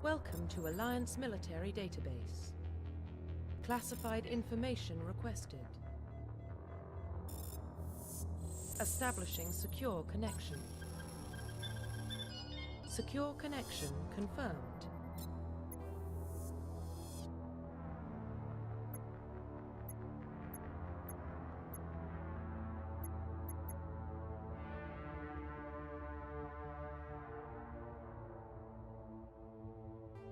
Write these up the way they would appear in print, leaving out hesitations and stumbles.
Welcome to Alliance Military Database. Classified information requested. Establishing secure connection. Secure connection confirmed.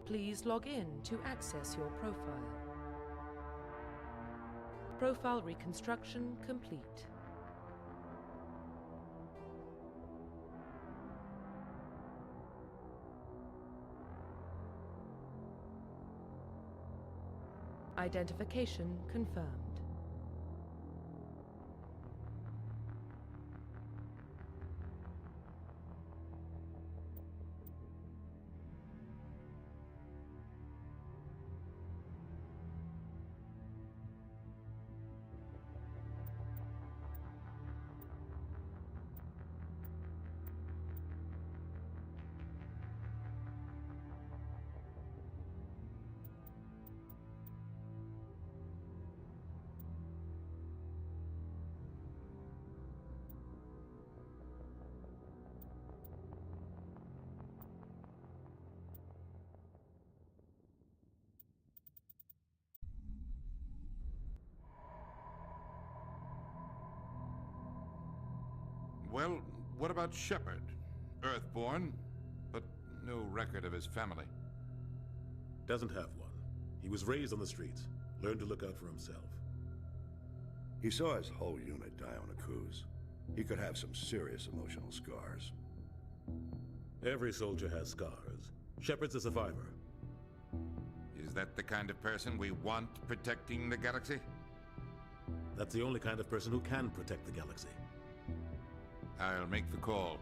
Please log in to access your profile. Profile reconstruction complete. Identification confirmed. Well, what about Shepard? Earthborn, but no record of his family. Doesn't have one. He was raised on the streets. Learned to look out for himself. He saw his whole unit die on a cruise. He could have some serious emotional scars. Every soldier has scars. Shepard's a survivor. Is that the kind of person we want protecting the galaxy? That's the only kind of person who can protect the galaxy. I'll make the call.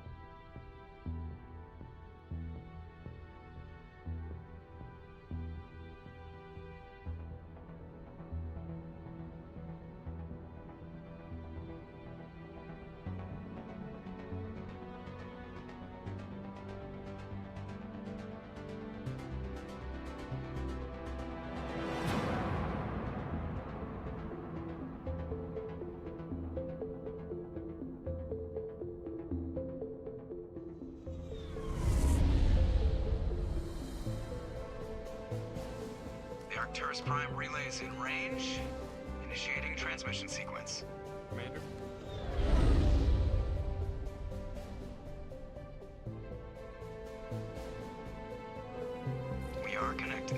Arcturus Prime relays in range. Initiating transmission sequence. Commander. We are connected.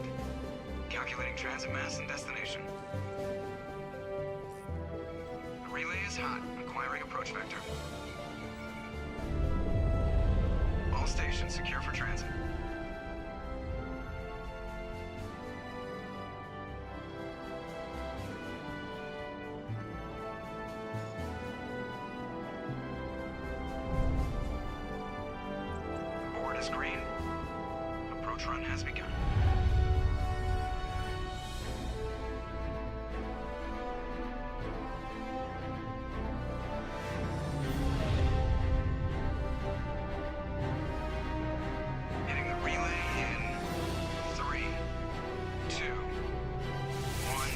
Calculating transit mass and destination. The relay is hot. Acquiring approach vector. All stations secure for transit. Green. Approach run has begun. Hitting the relay in 3, 2, 1.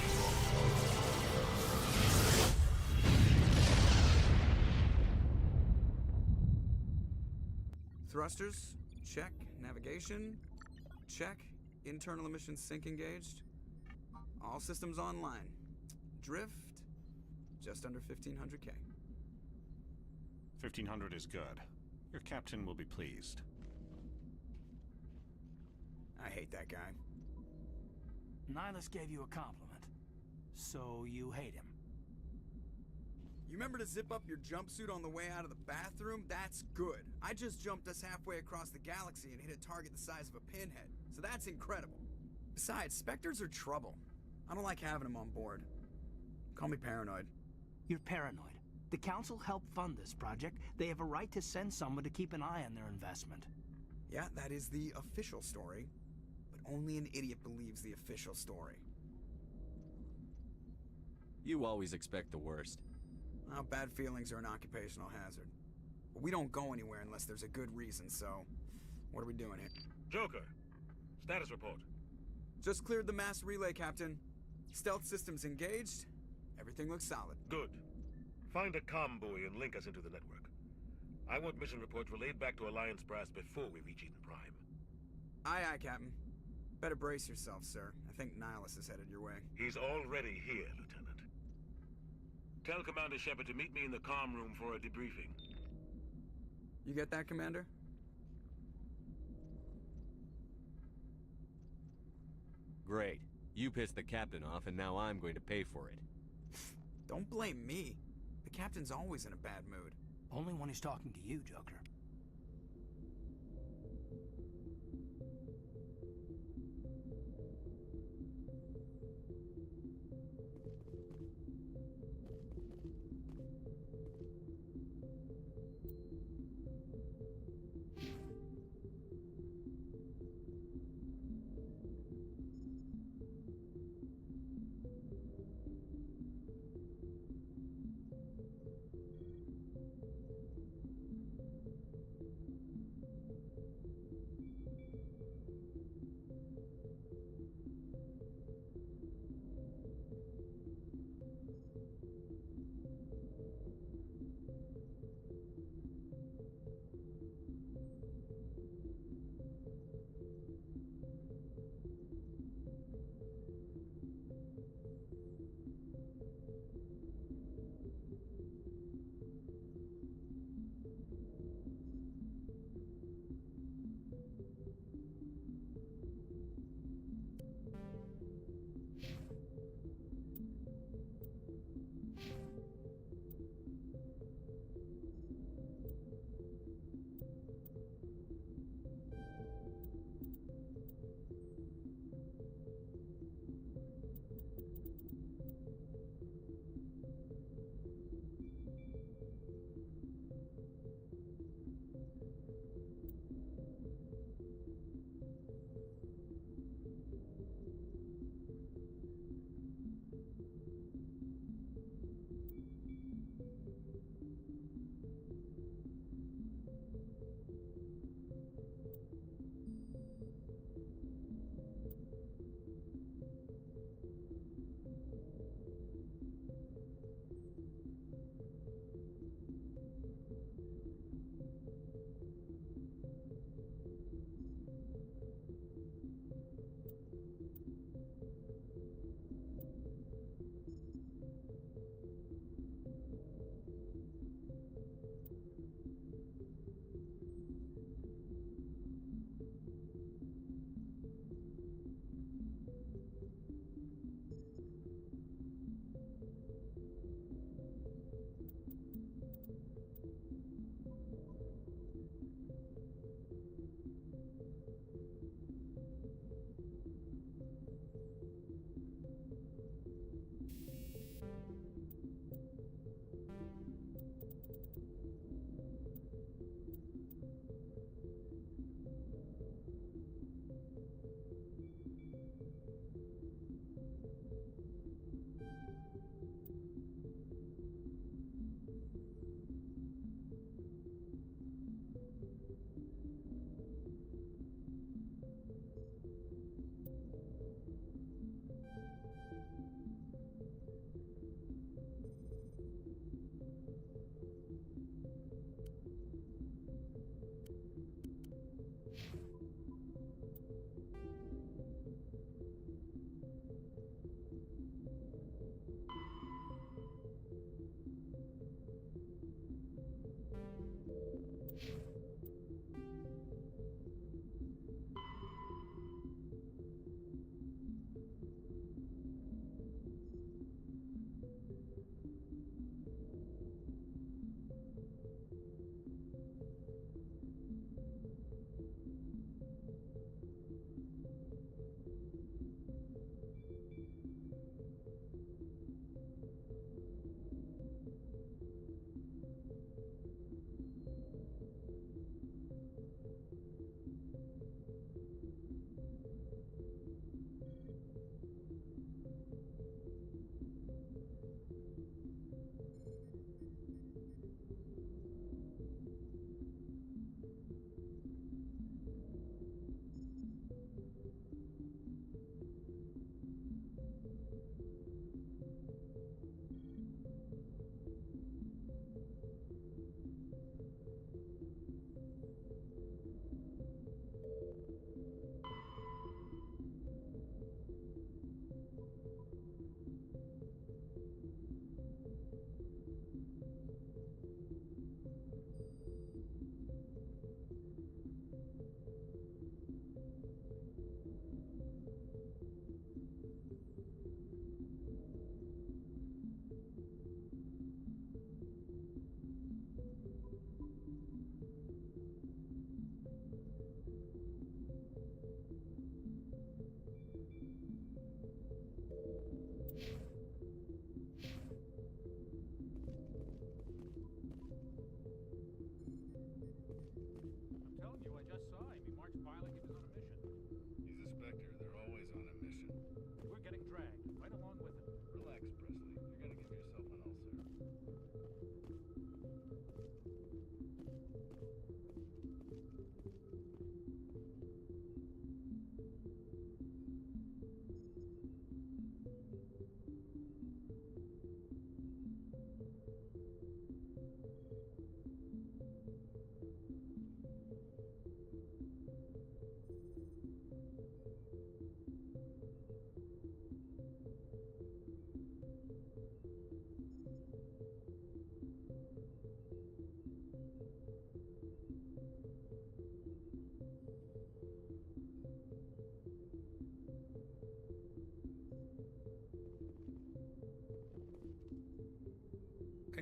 Thrusters, check. Navigation, check. Internal emissions sync engaged. All systems online. Drift, just under 1500K. 1500 is good. Your captain will be pleased. I hate that guy. Nihilus gave you a compliment, so you hate him. You remember to zip up your jumpsuit on the way out of the bathroom? That's good. I just jumped us halfway across the galaxy and hit a target the size of a pinhead, so that's incredible. Besides, Spectres are trouble. I don't like having them on board. Call me paranoid. You're paranoid. The Council helped fund this project. They have a right to send someone to keep an eye on their investment. Yeah, that is the official story, but only an idiot believes the official story. You always expect the worst. Well, bad feelings are an occupational hazard. But we don't go anywhere unless there's a good reason, so... what are we doing here? Joker, Status report. Just cleared the mass relay, Captain. Stealth systems engaged. Everything looks solid. Good. Find a comm buoy and link us into the network. I want mission reports relayed back to Alliance Brass before we reach Eden Prime. Aye, aye, Captain. Better brace yourself, sir. I think Nihilus is headed your way. He's already here, Lieutenant. Tell Commander Shepard to meet me in the comm room for a debriefing. You get that, Commander? Great. You pissed the captain off, and now I'm going to pay for it. Don't blame me. The Captain's always in a bad mood. Only when he's talking to you, Joker.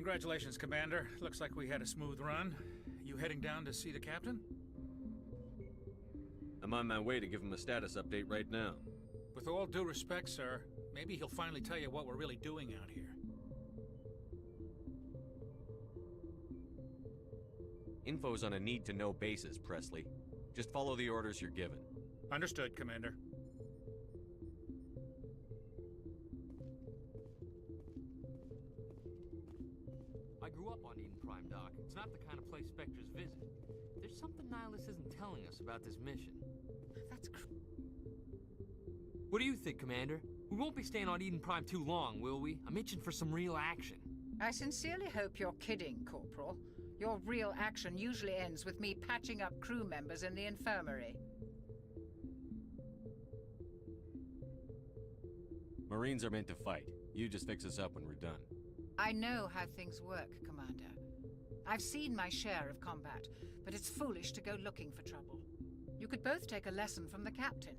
Congratulations, Commander. Looks like we had a smooth run. You heading down to see the captain? I'm on my way to give him a status update right now. With all due respect, sir, maybe he'll finally tell you what we're really doing out here. Info's on a need-to-know basis, Presley. Just follow the orders you're given. Understood, Commander. I grew up on Eden Prime, Doc. It's not the kind of place Spectres visit. There's something Nihilus isn't telling us about this mission. That's What do you think, Commander? We won't be staying on Eden Prime too long, will we? I'm itching for some real action. I sincerely hope you're kidding, Corporal. Your real action usually ends with me patching up crew members in the infirmary. Marines are meant to fight. You just fix us up when we're done. I know how things work, Commander. I've seen my share of combat, but it's foolish to go looking for trouble. You could both take a lesson from the captain.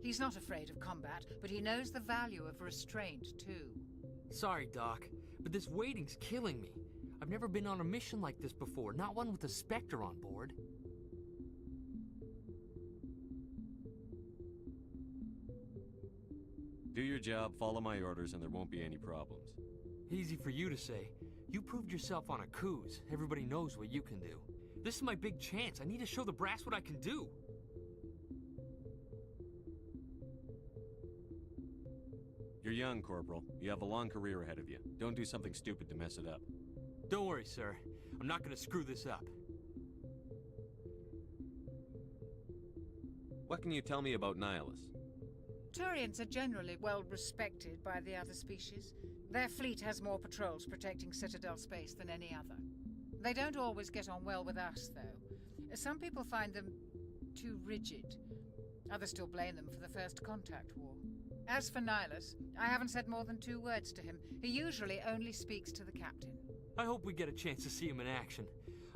He's not afraid of combat, but he knows the value of restraint, too. Sorry, Doc, but this waiting's killing me. I've never been on a mission like this before, not one with a Spectre on board. Do your job, follow my orders, and there won't be any problems. Easy for you to say. You proved yourself on Akuz. Everybody knows what you can do. This is my big chance. I need to show the brass what I can do. You're young, Corporal. You have a long career ahead of you. Don't do something stupid to mess it up. Don't worry, sir. I'm not gonna screw this up. What can you tell me about Nihilus? Turians are generally well respected by the other species. Their fleet has more patrols protecting Citadel space than any other. They don't always get on well with us, though. Some people find them too rigid. Others still blame them for the First Contact War. As for Nihilus, I haven't said more than 2 words to him. He usually only speaks to the captain. I hope we get a chance to see him in action.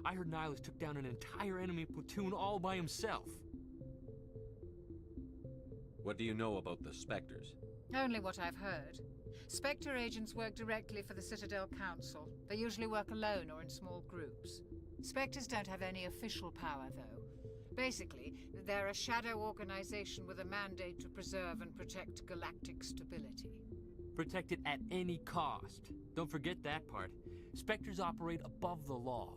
I heard Nihilus took down an entire enemy platoon all by himself. What do you know about the Spectres? Only what I've heard. Spectre agents work directly for the Citadel Council. They usually work alone or in small groups. Spectres don't have any official power, though. Basically, they're a shadow organization with a mandate to preserve and protect galactic stability. Protect it at any cost. Don't forget that part. Spectres operate above the law.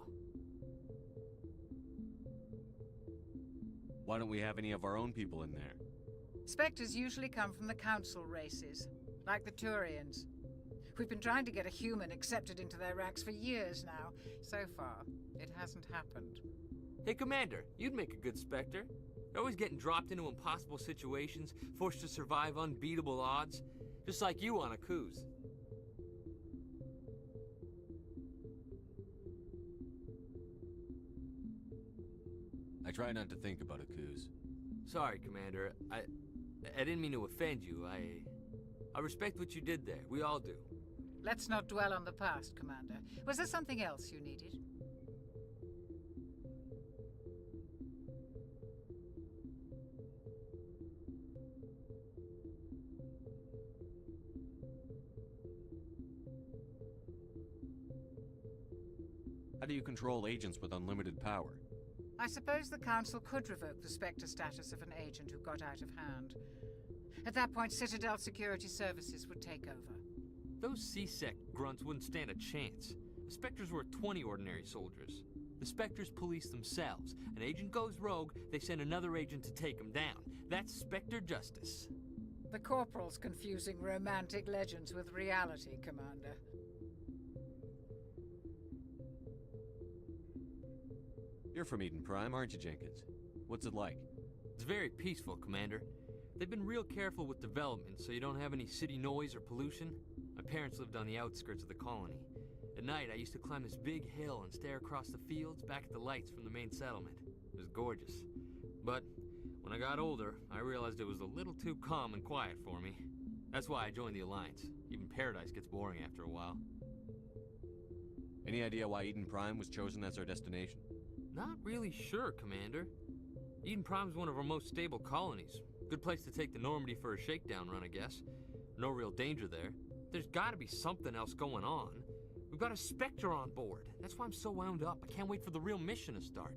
Why don't we have any of our own people in there? Spectres usually come from the Council races, like the Turians. We've been trying to get a human accepted into their ranks for years now. So far, it hasn't happened. Hey, Commander, you'd make a good Spectre. You're always getting dropped into impossible situations, forced to survive unbeatable odds, just like you on Akuz. I try not to think about Akuz. Sorry, Commander. I didn't mean to offend you. I respect what you did there. We all do. Let's not dwell on the past, Commander. Was there something else you needed? How do you control agents with unlimited power? I suppose the Council could revoke the Spectre status of an agent who got out of hand. At that point, Citadel Security Services would take over. Those C-Sec grunts wouldn't stand a chance. The Spectres were 20 ordinary soldiers. The Spectres police themselves. An agent goes rogue, they send another agent to take him down. That's Spectre justice. The Corporal's confusing romantic legends with reality, Commander. You're from Eden Prime, aren't you, Jenkins? What's it like? It's very peaceful, Commander. They've been real careful with development, so you don't have any city noise or pollution. My parents lived on the outskirts of the colony. At night, I used to climb this big hill and stare across the fields back at the lights from the main settlement. It was gorgeous. But when I got older, I realized it was a little too calm and quiet for me. That's why I joined the Alliance. Even Paradise gets boring after a while. Any idea why Eden Prime was chosen as our destination? Not really sure, Commander. Eden Prime's one of our most stable colonies. Good place to take the Normandy for a shakedown run, I guess. No real danger there. There's gotta be something else going on. We've got a Spectre on board. That's why I'm so wound up. I can't wait for the real mission to start.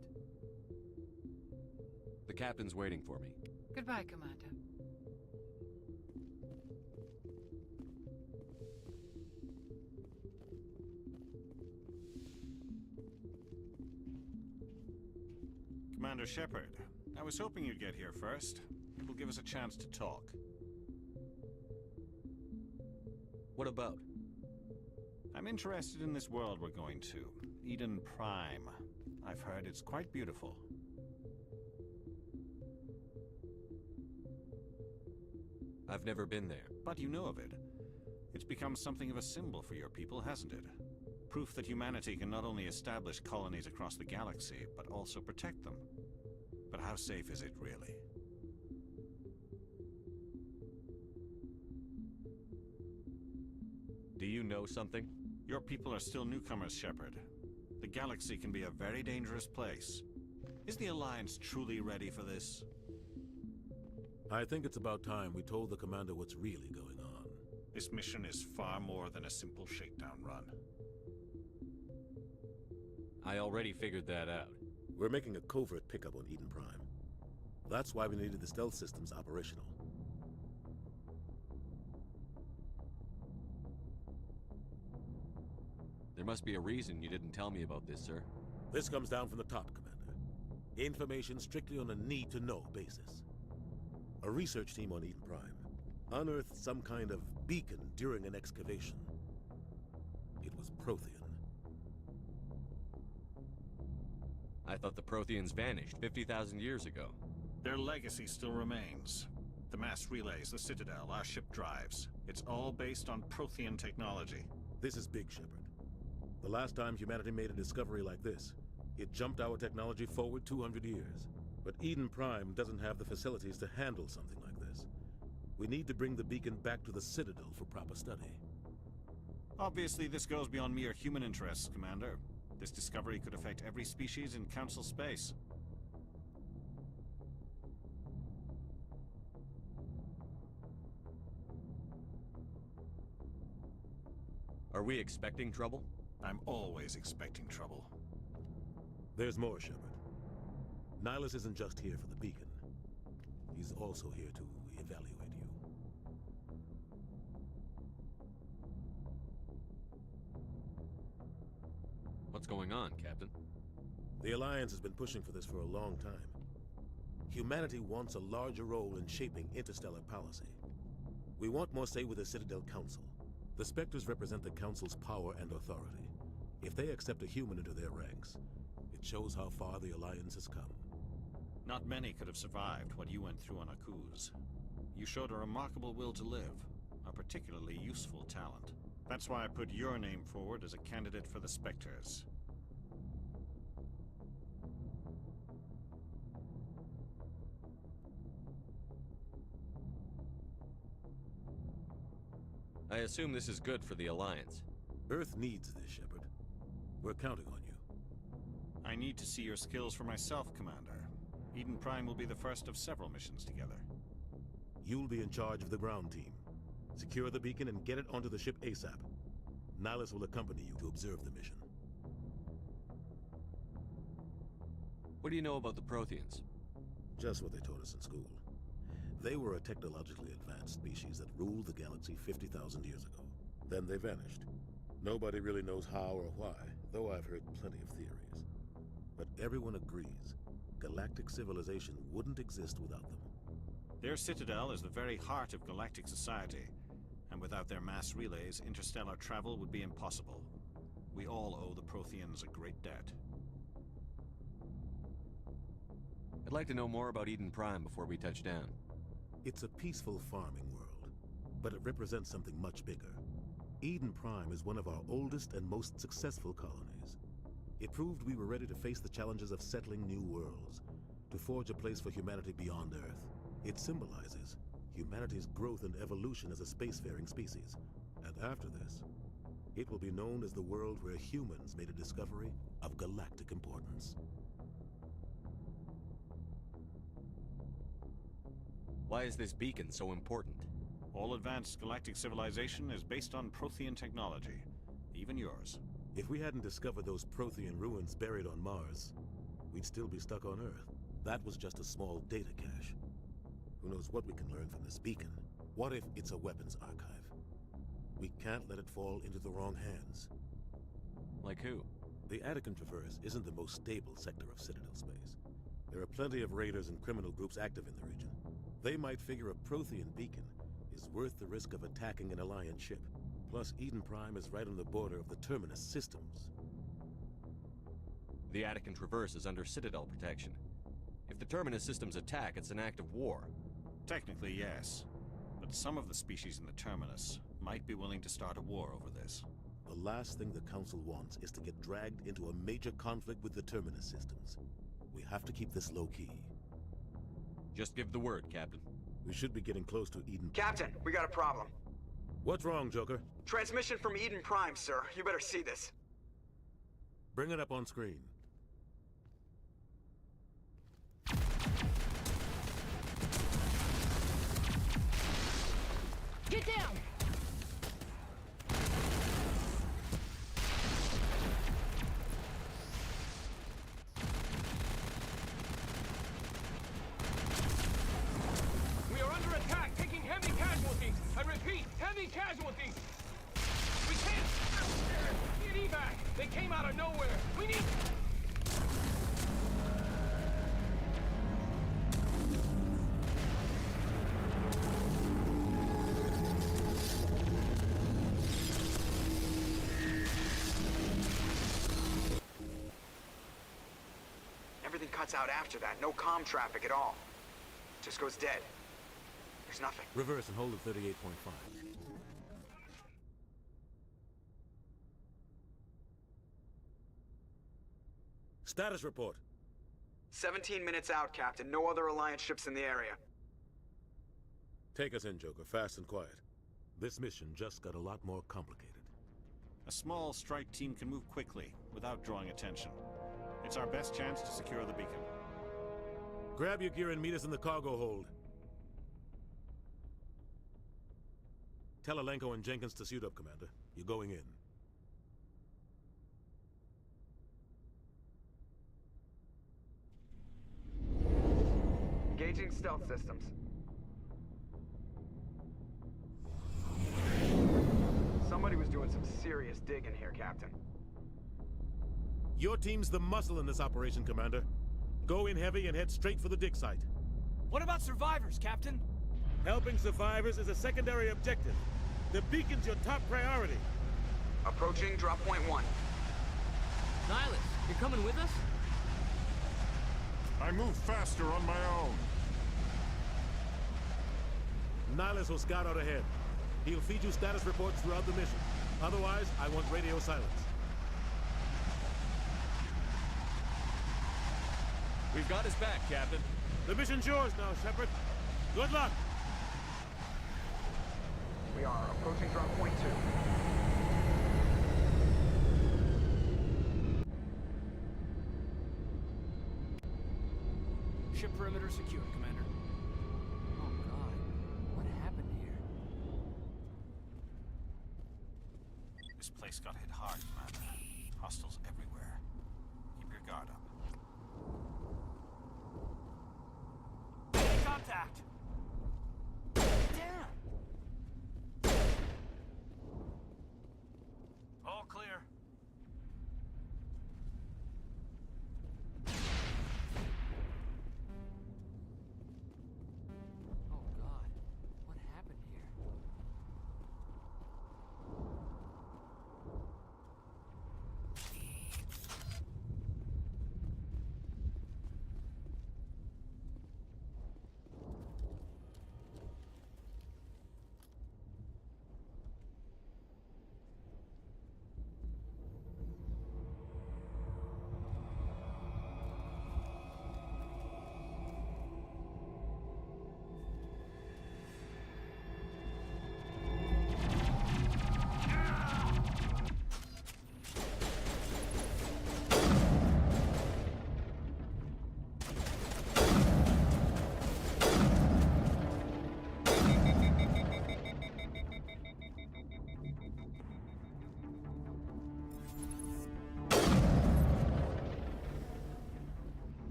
The captain's waiting for me. Goodbye, Commander. Commander Shepard, I was hoping you'd get here first. It will give us a chance to talk. What about? I'm interested in this world we're going to, Eden Prime. I've heard it's quite beautiful. I've never been there. But you know of it. It's become something of a symbol for your people, hasn't it? Proof that humanity can not only establish colonies across the galaxy, but also protect them. But how safe is it, really? Do you know something? Your people are still newcomers, Shepard. The galaxy can be a very dangerous place. Is the Alliance truly ready for this? I think it's about time we told the commander what's really going on. This mission is far more than a simple shakedown run. I already figured that out. We're making a covert pickup on Eden Prime. That's why we needed the stealth systems operational. There must be a reason you didn't tell me about this, sir. This comes down from the top, Commander. Information strictly on a need-to-know basis. A research team on Eden Prime unearthed some kind of beacon during an excavation. It was Prothean. I thought the Protheans vanished 50,000 years ago. Their legacy still remains. The mass relays, the Citadel, our ship drives. It's all based on Prothean technology. This is big, Shepard. The last time humanity made a discovery like this, it jumped our technology forward 200 years. But Eden Prime doesn't have the facilities to handle something like this. We need to bring the beacon back to the Citadel for proper study. Obviously, this goes beyond mere human interests, Commander. This discovery could affect every species in Council space. Are we expecting trouble? I'm always expecting trouble. There's more, Shepard. Nihilus isn't just here for the beacon. He's also here to evaluate you. What's going on, Captain? The Alliance has been pushing for this for a long time. Humanity wants a larger role in shaping interstellar policy. We want more say with the Citadel Council. The Spectres represent the Council's power and authority. If they accept a human into their ranks, it shows how far the Alliance has come. Not many could have survived what you went through on Akuz. You showed a remarkable will to live, a particularly useful talent. That's why I put your name forward as a candidate for the Spectres. I assume this is good for the Alliance. Earth needs this, Shepard. We're counting on you. I need to see your skills for myself, Commander. Eden Prime will be the first of several missions together. You'll be in charge of the ground team. Secure the beacon and get it onto the ship ASAP. Nihilus will accompany you to observe the mission. What do you know about the Protheans? Just what they taught us in school. They were a technologically advanced species that ruled the galaxy 50,000 years ago. Then they vanished. Nobody really knows how or why, though I've heard plenty of theories. But everyone agrees, galactic civilization wouldn't exist without them. Their citadel is the very heart of galactic society, and without their mass relays, interstellar travel would be impossible. We all owe the Protheans a great debt. I'd like to know more about Eden Prime before we touch down. It's a peaceful farming world, but it represents something much bigger. Eden Prime is one of our oldest and most successful colonies. It proved we were ready to face the challenges of settling new worlds, to forge a place for humanity beyond Earth. It symbolizes humanity's growth and evolution as a spacefaring species. And after this, it will be known as the world where humans made a discovery of galactic importance. Why is this beacon so important? All advanced galactic civilization is based on Prothean technology, even yours. If we hadn't discovered those Prothean ruins buried on Mars, we'd still be stuck on Earth. That was just a small data cache. Who knows what we can learn from this beacon? What if it's a weapons archive? We can't let it fall into the wrong hands. Like who? The Attican Traverse isn't the most stable sector of Citadel space. There are plenty of raiders and criminal groups active in the region. They might figure a Prothean beacon is worth the risk of attacking an Alliance ship. Plus, Eden Prime is right on the border of the Terminus systems. The Attican Traverse is under Citadel protection. If the Terminus systems attack, it's an act of war. Technically, yes. But some of the species in the Terminus might be willing to start a war over this. The last thing the Council wants is to get dragged into a major conflict with the Terminus systems. We have to keep this low-key. Just give the word, Captain. We should be getting close to Eden. Captain, we got a problem. What's wrong, Joker? Transmission from Eden Prime, sir. You better see this. Bring it up on screen. Get down! We are under attack, taking heavy casualties. I repeat, heavy casualties. We can't get evac. They came out of nowhere. We need... Everything cuts out after that. No comm traffic at all. Just goes dead. There's nothing. Reverse and hold at 38.5. Status report. 17 minutes out, Captain. No other Alliance ships in the area. Take us in, Joker. Fast and quiet. This mission just got a lot more complicated. A small strike team can move quickly, without drawing attention. It's our best chance to secure the beacon. Grab your gear and meet us in the cargo hold. Tell Alenko and Jenkins to suit up, Commander. You're going in. Engaging stealth systems. Somebody was doing some serious digging here, Captain. Your team's the muscle in this operation, Commander. Go in heavy and head straight for the dig site. What about survivors, Captain? Helping survivors is a secondary objective. The beacon's your top priority. Approaching drop point 1. Nihilus, you're coming with us? I move faster on my own. Nihilus will scout out ahead. He'll feed you status reports throughout the mission. Otherwise, I want radio silence. We've got his back, Captain. The mission's yours now, Shepard. Good luck! We are approaching drop point 2. Ship perimeter secure, Commander. Oh God, what happened here? This place got hit hard, Commander. Hostiles everywhere. Keep your guard up. Contact! Damn! All clear.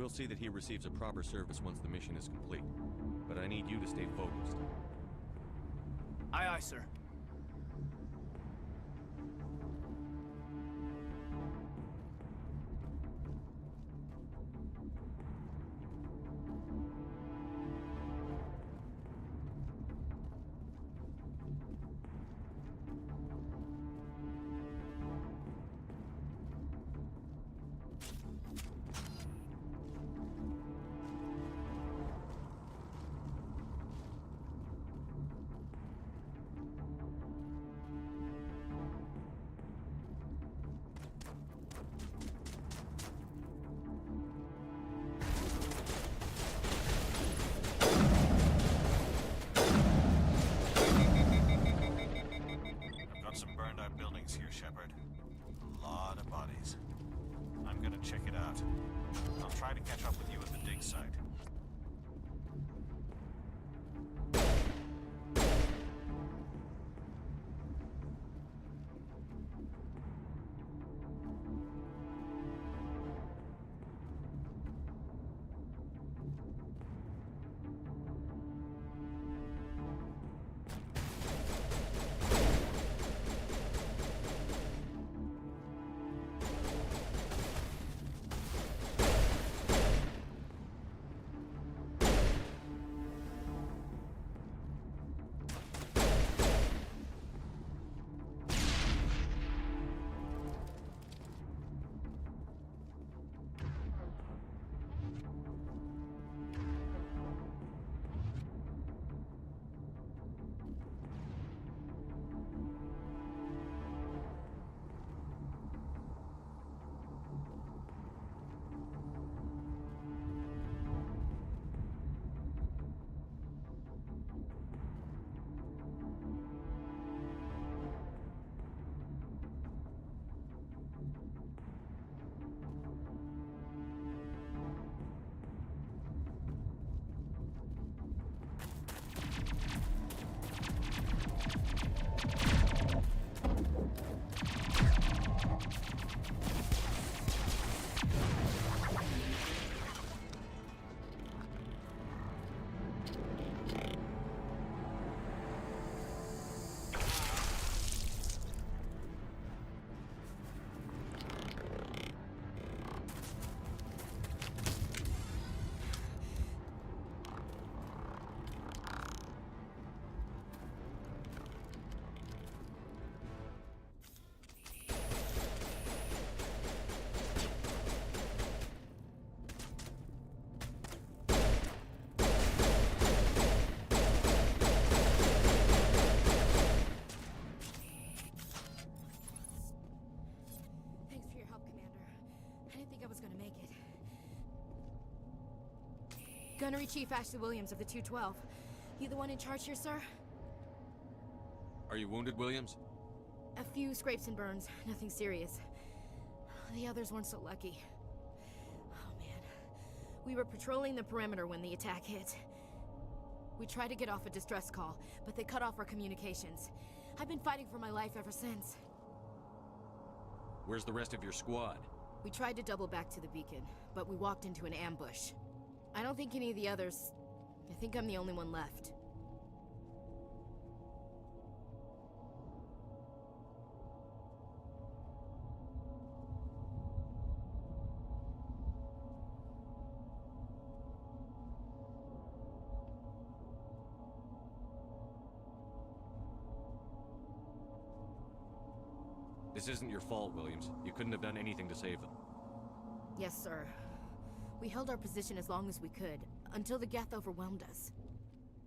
We'll see that he receives a proper service once the mission is complete. But I need you to stay focused. Aye, aye, sir. Got some burned out buildings here, Shepard. A lot of bodies. I'm gonna check it out. I'll try to catch up with you at the dig site. Gunnery Chief Ashley Williams of the 212. You the one in charge here, sir? Are you wounded, Williams? A few scrapes and burns, nothing serious. The others weren't so lucky. Oh man. We were patrolling the perimeter when the attack hit. We tried to get off a distress call, but they cut off our communications. I've been fighting for my life ever since. Where's the rest of your squad? We tried to double back to the beacon, but we walked into an ambush. I don't think any of the others... I think I'm the only one left. This isn't your fault, Williams. You couldn't have done anything to save them. Yes, sir. We held our position as long as we could, until the Geth overwhelmed us.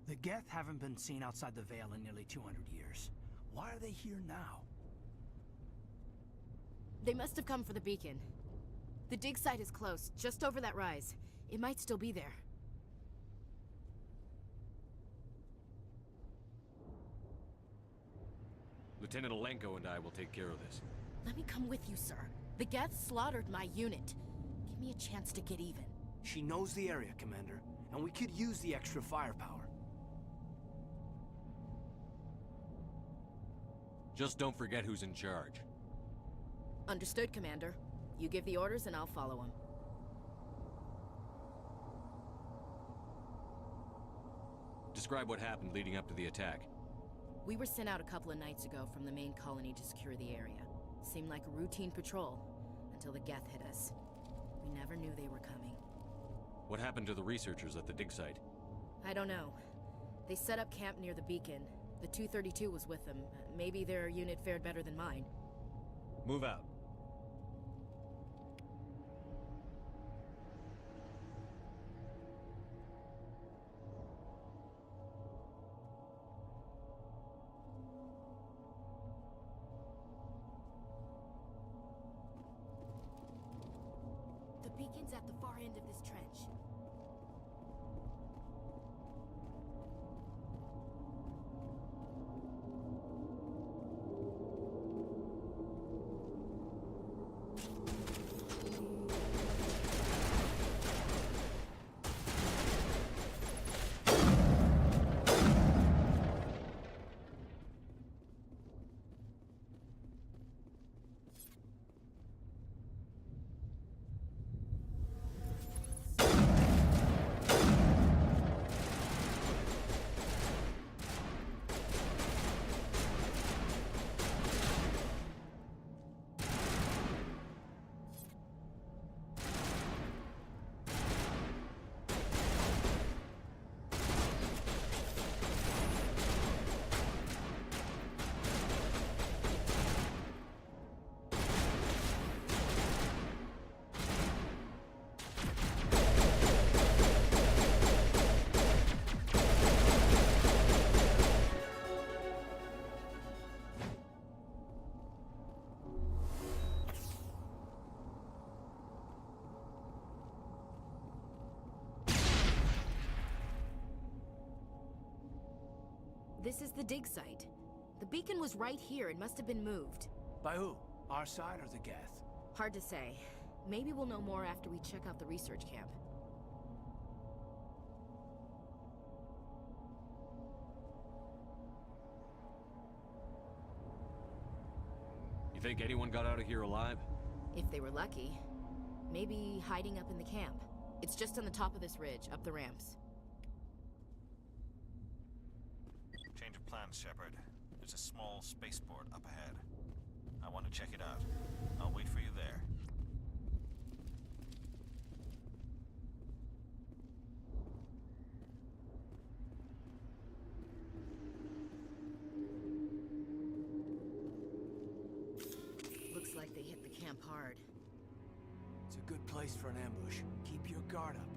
The Geth haven't been seen outside the Veil in nearly 200 years. Why are they here now? They must have come for the beacon. The dig site is close, just over that rise. It might still be there. Lieutenant Alenko and I will take care of this. Let me come with you, sir. The Geth slaughtered my unit. Give me a chance to get even. She knows the area, Commander, and we could use the extra firepower. Just don't forget who's in charge. Understood, Commander. You give the orders and I'll follow them. Describe what happened leading up to the attack. We were sent out a couple of nights ago from the main colony to secure the area. Seemed like a routine patrol, until the Geth hit us. We never knew they were coming. What happened to the researchers at the dig site? I don't know. They set up camp near the beacon. The 232 was with them. Maybe their unit fared better than mine. Move out. The beacon's at the far end of this trench. This is the dig site. The beacon was right here. It must have been moved. By who? Our side or the Geth? Hard to say. Maybe we'll know more after we check out the research camp. You think anyone got out of here alive? If they were lucky. Maybe hiding up in the camp. It's just on the top of this ridge, up the ramps. Change of plans, Shepard. There's a small spaceport up ahead. I want to check it out. I'll wait for you there. Looks like they hit the camp hard. It's a good place for an ambush. Keep your guard up.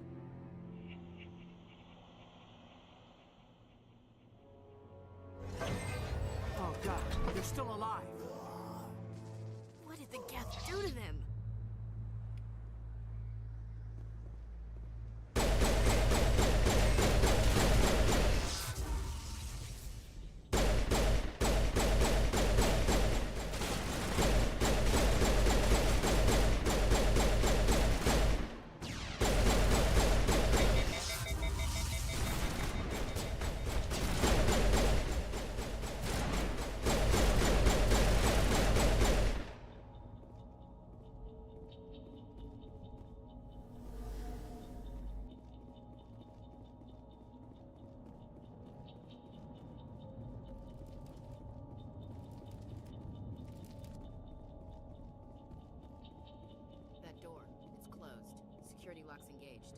Oh god, they're still alive! What did the Geth do to them? That door, it's closed. Security lock's engaged.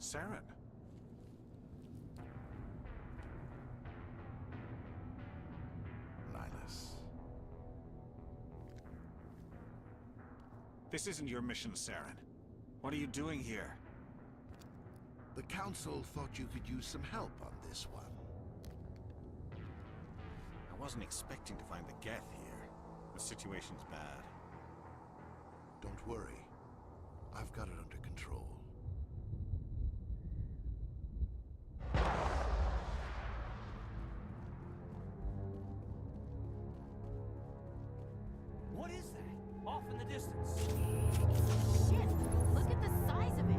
Saren. Nihilus. This isn't your mission, Saren. What are you doing here? The Council thought you could use some help on this one. I wasn't expecting to find the Geth here. The situation's bad. Don't worry. I've got it under control. What is that? Off in the distance. Shit! Look at the size of it!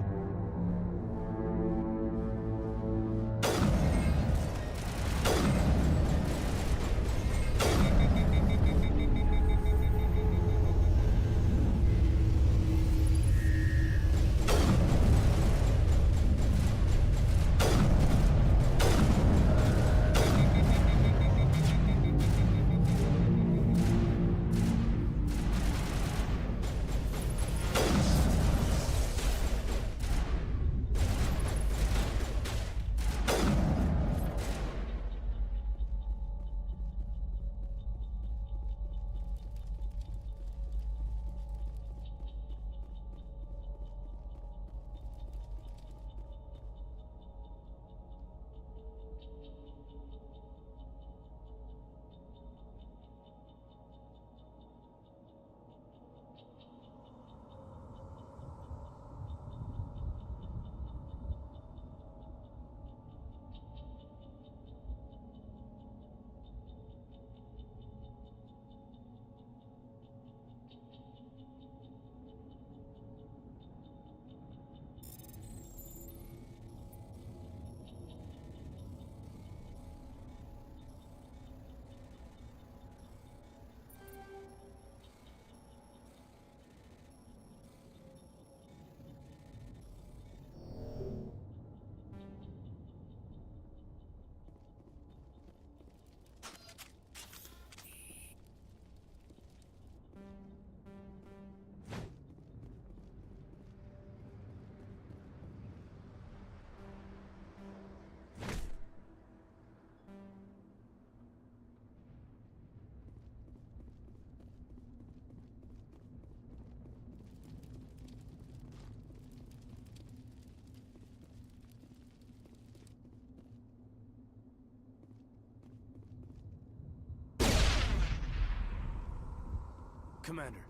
Commander,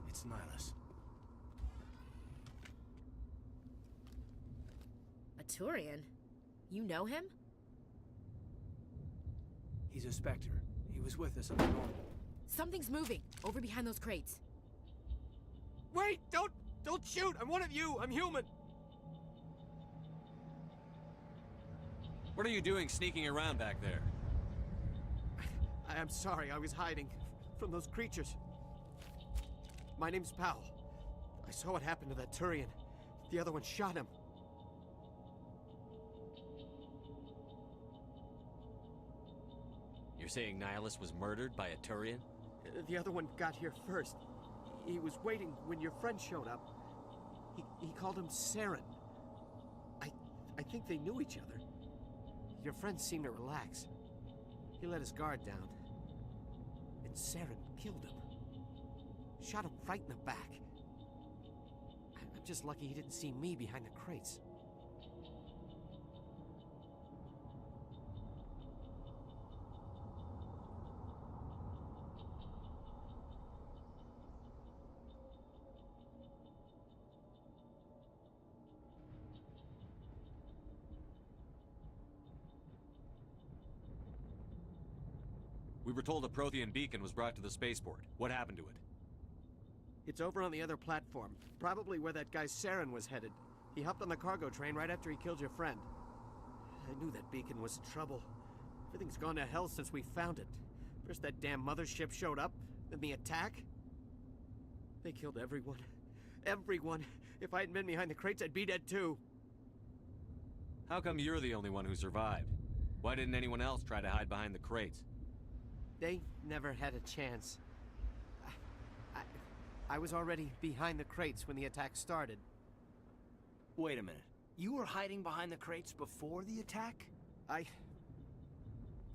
it's Nihilus. A Turian? You know him? He's a Spectre. He was with us at the normal. Something's moving, over behind those crates. Wait! Don't shoot! I'm one of you! I'm human! What are you doing sneaking around back there? I'm sorry, I was hiding from those creatures. My name's Powell. I saw what happened to that Turian. The other one shot him. You're saying Nihilus was murdered by a Turian? The other one got here first. He was waiting when your friend showed up. He called him Saren. I think they knew each other. Your friend seemed to relax. He let his guard down. And Saren killed him. Shot him right in the back. I'm just lucky he didn't see me behind the crates. We were told a Prothean beacon was brought to the spaceport. What happened to it? It's over on the other platform, probably where that guy Saren was headed. He hopped on the cargo train right after he killed your friend. I knew that beacon was in trouble. Everything's gone to hell since we found it. First that damn mothership showed up, then the attack. They killed everyone. Everyone! If I hadn't been behind the crates, I'd be dead too. How come you're the only one who survived? Why didn't anyone else try to hide behind the crates? They never had a chance. I was already behind the crates when the attack started. Wait a minute. You were hiding behind the crates before the attack?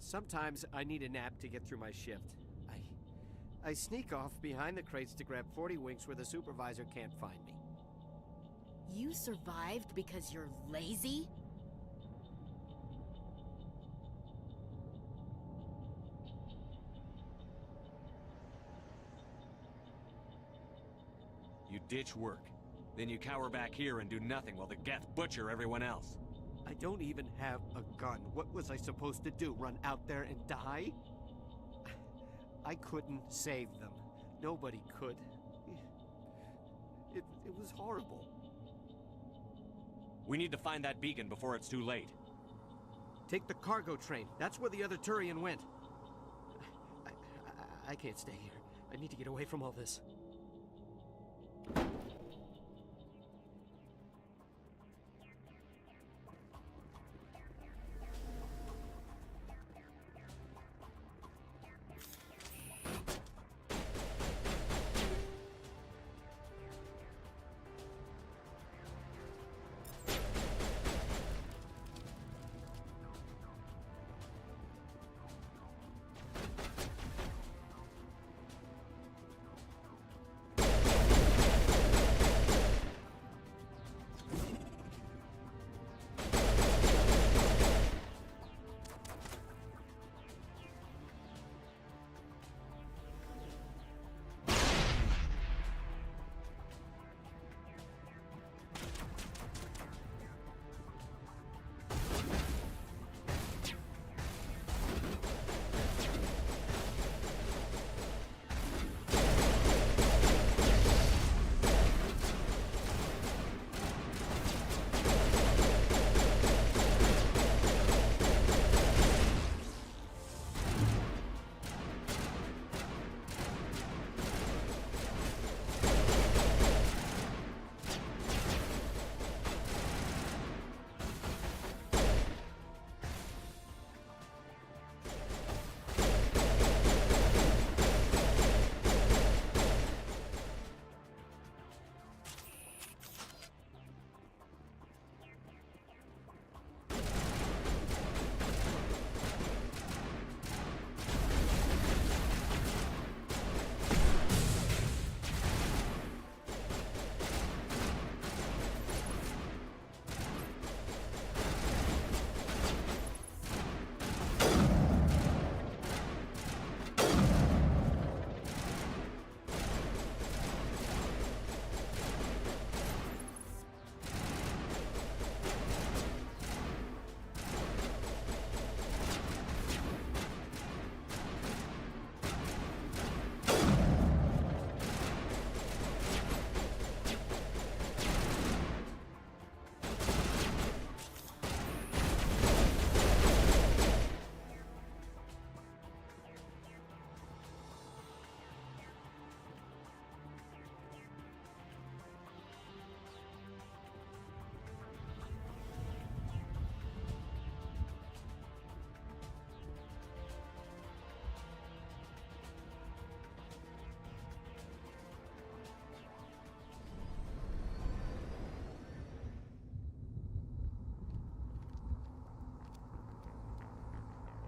Sometimes I need a nap to get through my shift. I sneak off behind the crates to grab 40 winks where the supervisor can't find me. You survived because you're lazy? You ditch work. Then you cower back here and do nothing while the Geth butcher everyone else. I don't even have a gun. What was I supposed to do? Run out there and die? I couldn't save them. Nobody could. It was horrible. We need to find that beacon before it's too late. Take the cargo train. That's where the other Turian went. I can't stay here. I need to get away from all this.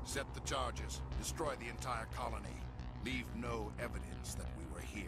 Set the charges. Destroy the entire colony. Leave no evidence that we were here.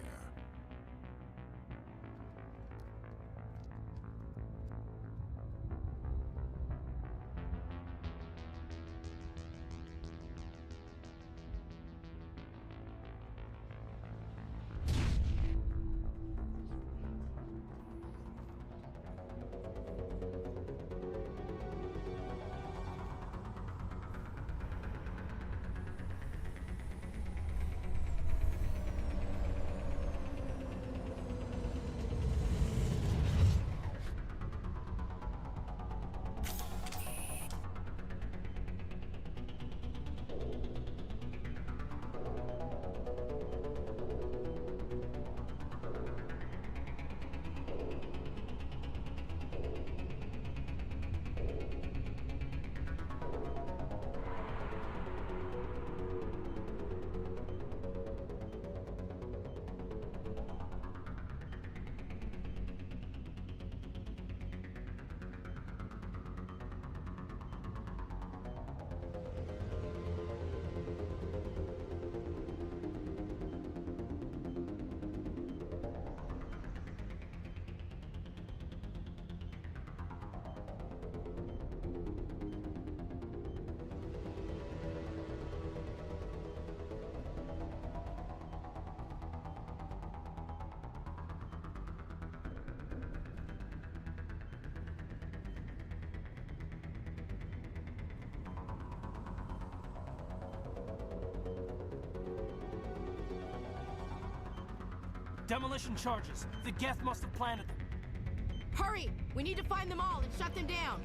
Demolition charges. The Geth must have planted them. Hurry! We need to find them all and shut them down.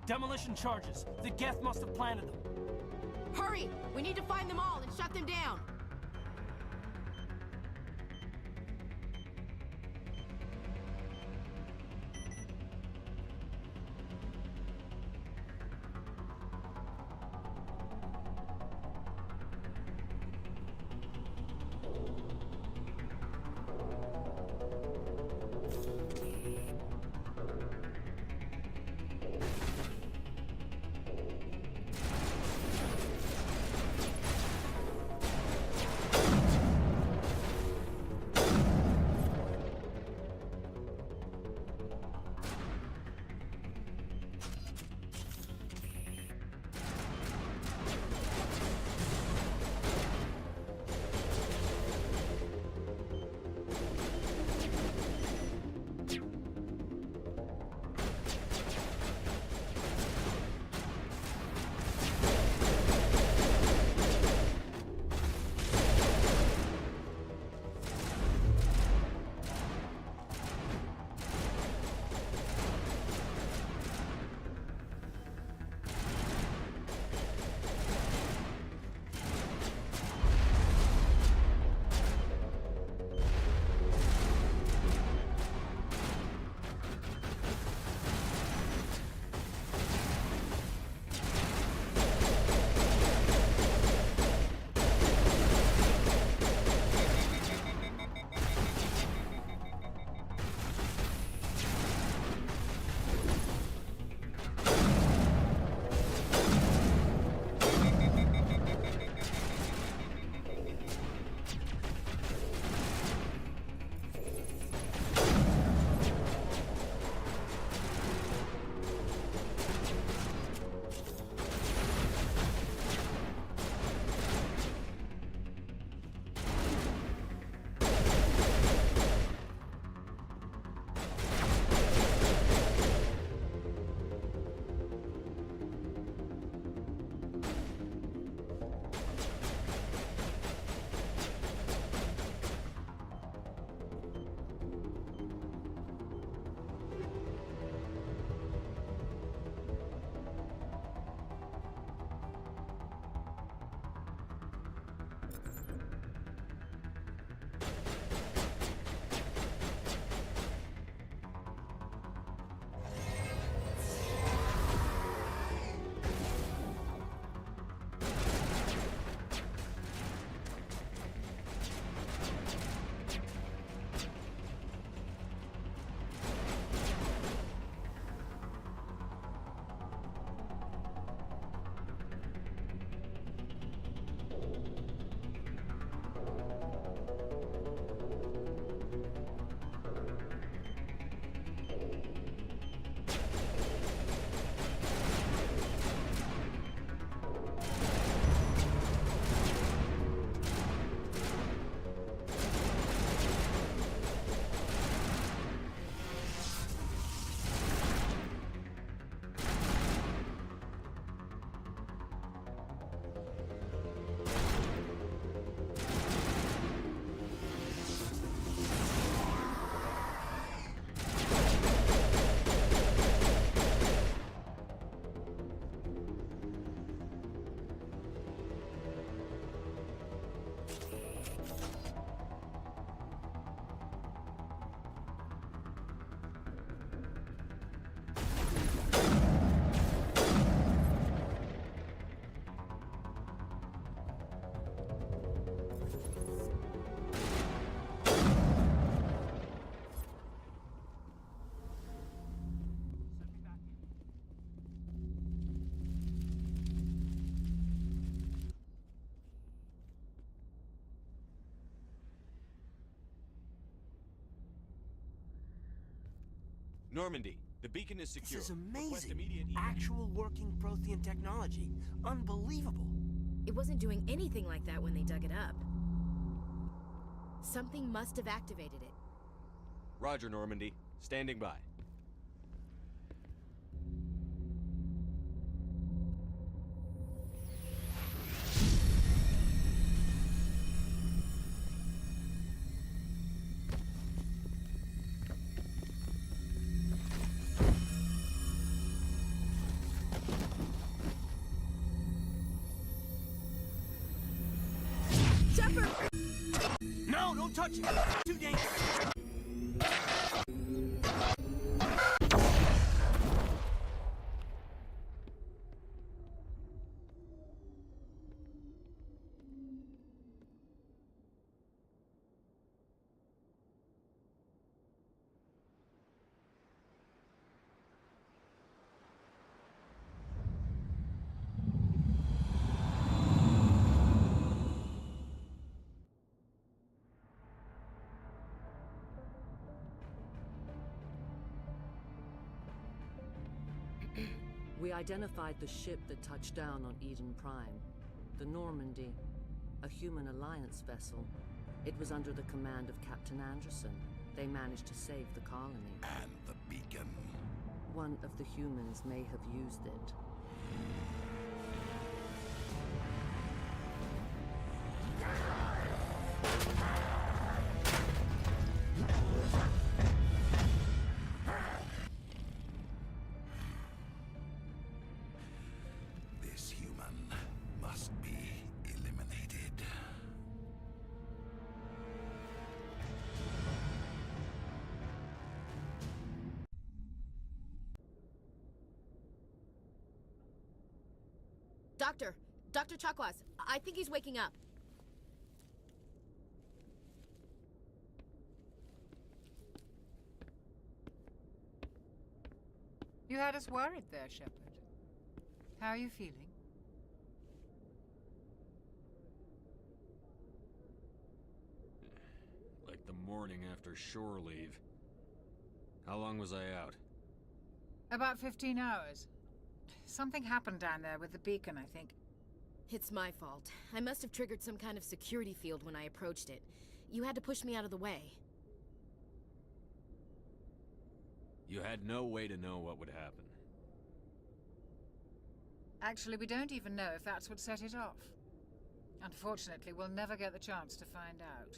Demolition charges. The Geth must have planted them. Hurry! We need to find them all and shut them down. Normandy, the beacon is secure. This is Request amazing. immediate Actual working Prothean technology. Unbelievable. It wasn't doing anything like that when they dug it up. Something must have activated it. Roger, Normandy. Standing by. Shepard! No, don't touch it! Too dangerous! We identified the ship that touched down on Eden Prime. The Normandy, a human alliance vessel. It was under the command of Captain Anderson. They managed to save the colony. And the beacon. One of the humans may have used it. This human must be eliminated. Dr. Chakwas, I think he's waking up. You had us worried there, Shepard. How are you feeling? Like the morning after shore leave. How long was I out? About 15 hours. Something happened down there with the beacon, I think. It's my fault. I must have triggered some kind of security field when I approached it. You had to push me out of the way. You had no way to know what would happen. Actually, we don't even know if that's what set it off. Unfortunately, we'll never get the chance to find out.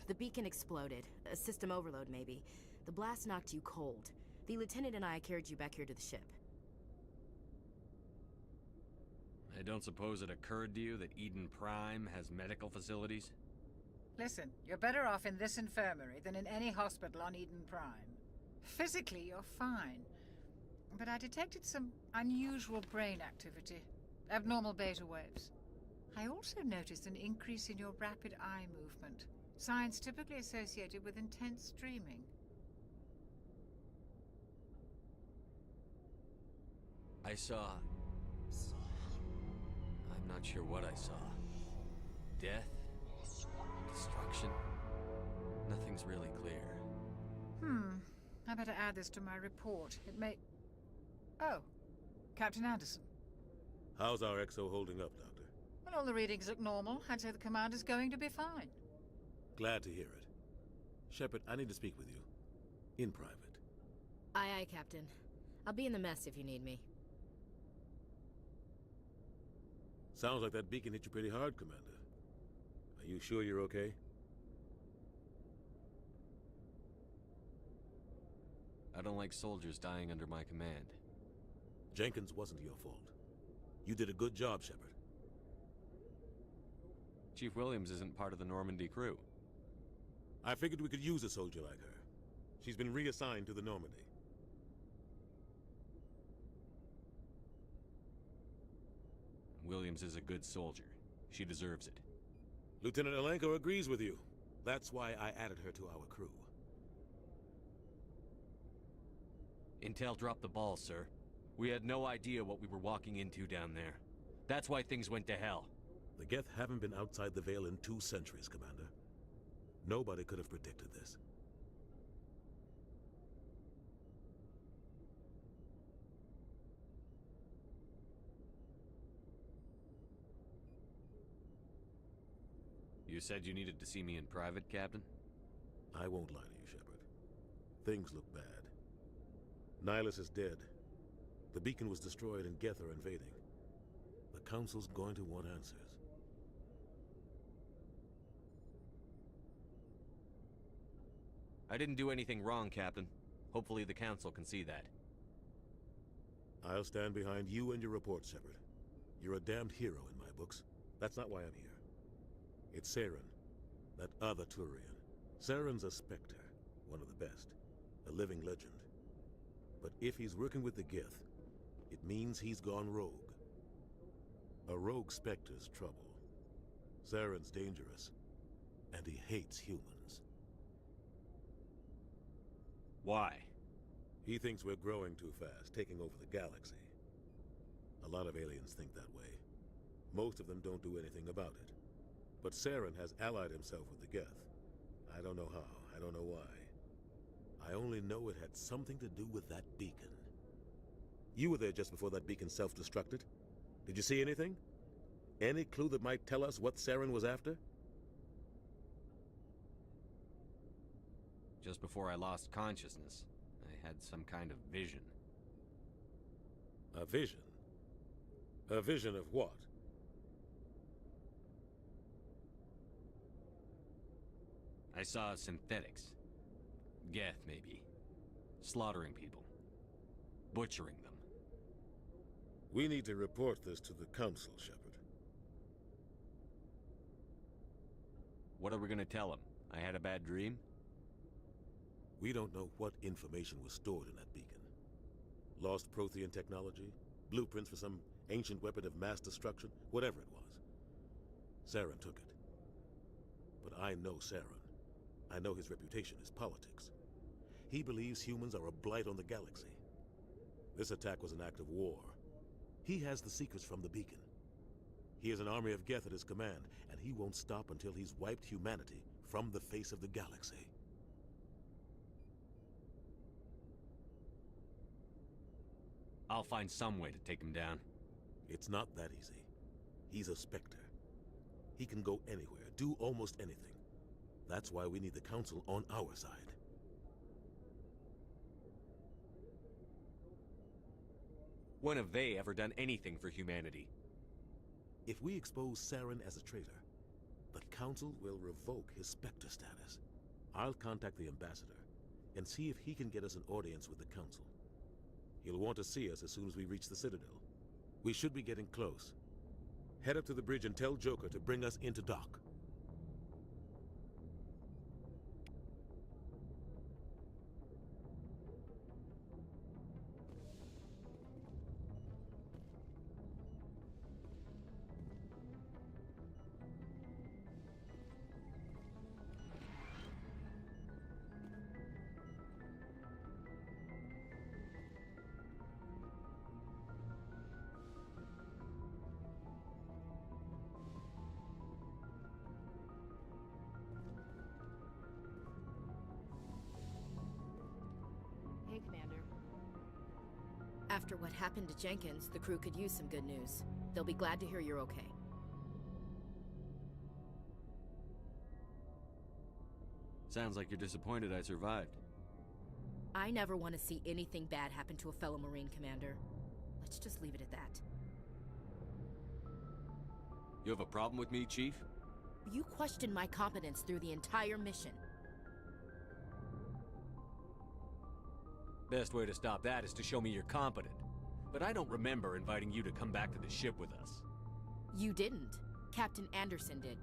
The beacon exploded. A system overload, maybe. The blast knocked you cold. The lieutenant and I carried you back here to the ship. I don't suppose it occurred to you that Eden Prime has medical facilities? Listen, you're better off in this infirmary than in any hospital on Eden Prime. Physically, you're fine. But I detected some unusual brain activity. Abnormal beta waves. I also noticed an increase in your rapid eye movement. Signs typically associated with intense dreaming. I saw... I'm not sure what I saw. Death? Destruction? Nothing's really clear. I better add this to my report. It may... Oh, Captain Anderson. How's our XO holding up, Doctor? Well, all the readings look normal. I'd say the commander's going to be fine. Glad to hear it. Shepard, I need to speak with you. In private. Aye, aye, Captain. I'll be in the mess if you need me. Sounds like that beacon hit you pretty hard, Commander. Are you sure you're okay? I don't like soldiers dying under my command. Jenkins wasn't your fault. You did a good job, Shepard. Chief Williams isn't part of the Normandy crew. I figured we could use a soldier like her. She's been reassigned to the Normandy. Williams is a good soldier. She deserves it. Lieutenant Alenko agrees with you. That's why I added her to our crew. Intel dropped the ball, sir. We had no idea what we were walking into down there. That's why things went to hell. The Geth haven't been outside the Veil in 2 centuries, Commander. Nobody could have predicted this. You said you needed to see me in private, Captain? I won't lie to you, Shepard. Things look bad. Nihilus is dead. The beacon was destroyed and Geth are invading. The Council's going to want answers. I didn't do anything wrong, Captain. Hopefully the Council can see that. I'll stand behind you and your report, Shepard. You're a damned hero in my books. That's not why I'm here. It's Saren, that other Turian. Saren's a Spectre, one of the best. A living legend. But if he's working with the Geth, it means he's gone rogue. A rogue Spectre's trouble. Saren's dangerous, and he hates humans. Why? He thinks we're growing too fast, taking over the galaxy. A lot of aliens think that way. Most of them don't do anything about it. But Saren has allied himself with the Geth. I don't know how, I don't know why. I only know it had something to do with that beacon. You were there just before that beacon self-destructed. Did you see anything? Any clue that might tell us what Saren was after? Just before I lost consciousness, I had some kind of vision. A vision? A vision of what? I saw synthetics. Geth, maybe. Slaughtering people. Butchering them. We need to report this to the Council, Shepard. What are we gonna tell them? I had a bad dream? We don't know what information was stored in that beacon. Lost Prothean technology? Blueprints for some ancient weapon of mass destruction? Whatever it was. Saren took it. But I know Saren. I know his reputation is politics. He believes humans are a blight on the galaxy. This attack was an act of war. He has the secrets from the beacon. He has an army of Geth at his command, and he won't stop until he's wiped humanity from the face of the galaxy. I'll find some way to take him down. It's not that easy. He's a Spectre. He can go anywhere, do almost anything. That's why we need the Council on our side. When have they ever done anything for humanity? If we expose Saren as a traitor, the Council will revoke his Spectre status. I'll contact the Ambassador and see if he can get us an audience with the Council. He'll want to see us as soon as we reach the Citadel. We should be getting close. Head up to the bridge and tell Joker to bring us into dock. Hey, Commander. After what happened to Jenkins, the crew could use some good news. They'll be glad to hear you're okay. Sounds like you're disappointed I survived. I never want to see anything bad happen to a fellow Marine, Commander. Let's just leave it at that. You have a problem with me, Chief? You questioned my competence through the entire mission. Best way to stop that is to show me you're competent. But I don't remember inviting you to come back to the ship with us. You didn't. Captain Anderson did.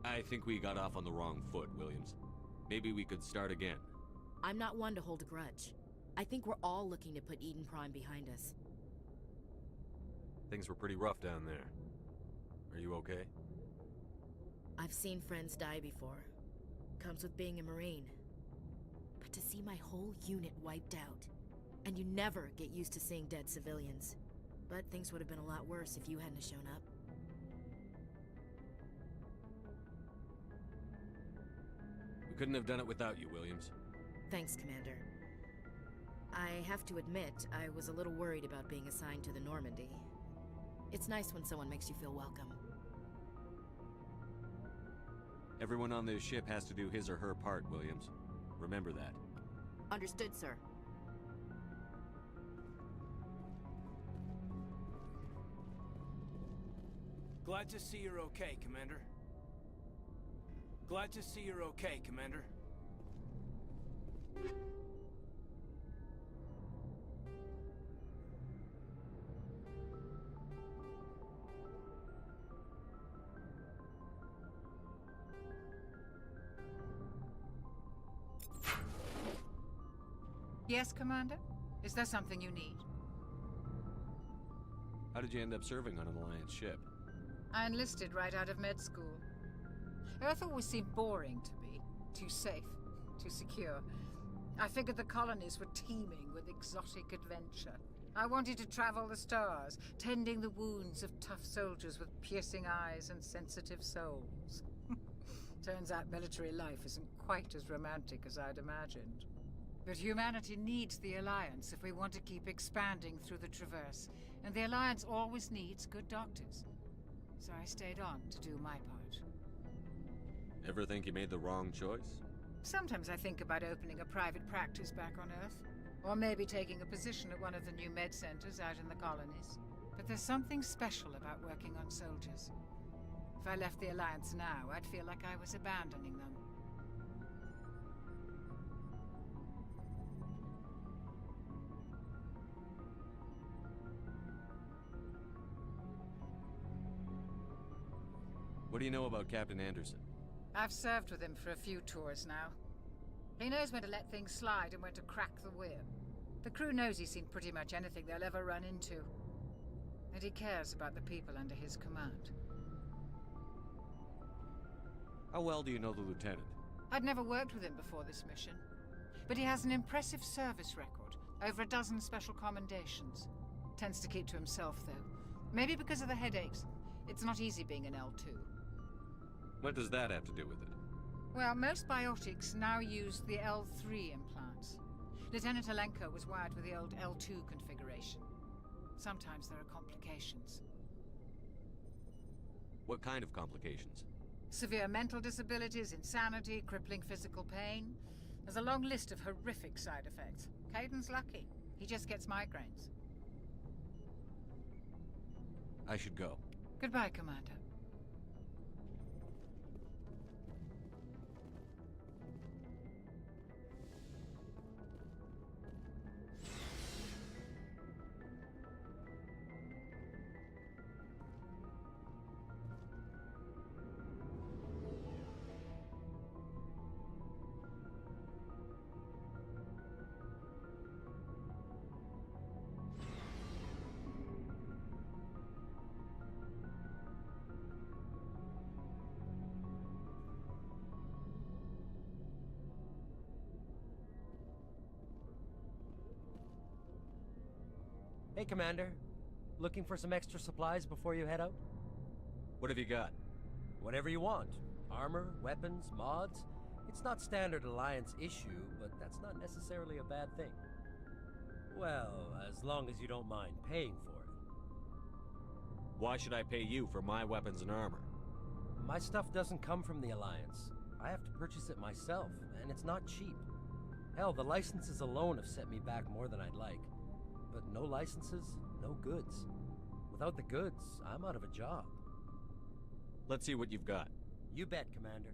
I think we got off on the wrong foot, Williams. Maybe we could start again. I'm not one to hold a grudge. I think we're all looking to put Eden Prime behind us. Things were pretty rough down there. Are you okay? I've seen friends die before. Comes with being a Marine. But to see my whole unit wiped out, and you never get used to seeing dead civilians. But things would have been a lot worse if you hadn't shown up. We couldn't have done it without you, Williams. Thanks, Commander. I have to admit, I was a little worried about being assigned to the Normandy. It's nice when someone makes you feel welcome. Everyone on this ship has to do his or her part, Williams. Remember that. Understood, sir. Glad to see you're okay, Commander. Glad to see you're okay, Commander. Yes, Commander? Is there something you need? How did you end up serving on an Alliance ship? I enlisted right out of med school. Earth always seemed boring to me. Too safe, too secure. I figured the colonies were teeming with exotic adventure. I wanted to travel the stars, tending the wounds of tough soldiers with piercing eyes and sensitive souls. Turns out military life isn't quite as romantic as I'd imagined. But humanity needs the Alliance if we want to keep expanding through the Traverse, and the Alliance always needs good doctors. So I stayed on to do my part. Ever think you made the wrong choice? Sometimes I think about opening a private practice back on Earth, or maybe taking a position at one of the new med centers out in the colonies. But there's something special about working on soldiers. If I left the Alliance now, I'd feel like I was abandoning them. What do you know about Captain Anderson? I've served with him for a few tours now. He knows when to let things slide and when to crack the whip. The crew knows he's seen pretty much anything they'll ever run into. And he cares about the people under his command. How well do you know the Lieutenant? I'd never worked with him before this mission. But he has an impressive service record. Over a dozen special commendations. Tends to keep to himself, though. Maybe because of the headaches. It's not easy being an L2. What does that have to do with it? Well, most biotics now use the L3 implants. Lieutenant Alenko was wired with the old L2 configuration. Sometimes there are complications. What kind of complications? Severe mental disabilities, insanity, crippling physical pain. There's a long list of horrific side effects. Kaiden's lucky. He just gets migraines. I should go. Goodbye, Commander. Hey, Commander. Looking for some extra supplies before you head out? What have you got? Whatever you want. Armor, weapons, mods. It's not standard Alliance issue, but that's not necessarily a bad thing. Well, as long as you don't mind paying for it. Why should I pay you for my weapons and armor? My stuff doesn't come from the Alliance. I have to purchase it myself, and it's not cheap. Hell, the licenses alone have set me back more than I'd like. But no licenses, no goods. Without the goods, I'm out of a job. Let's see what you've got. You bet, Commander.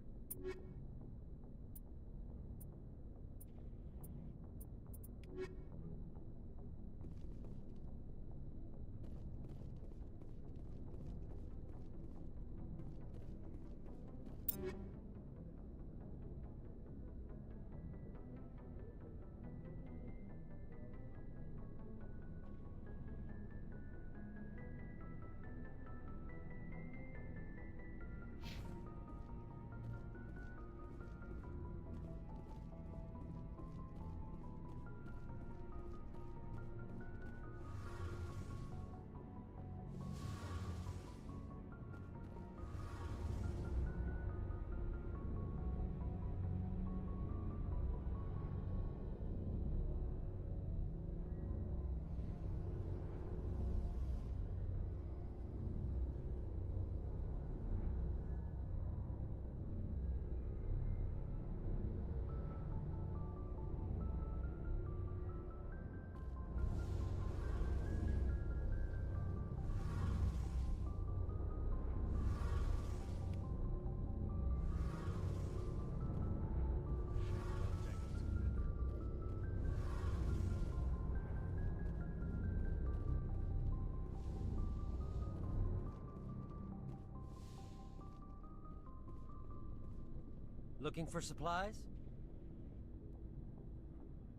Looking for supplies?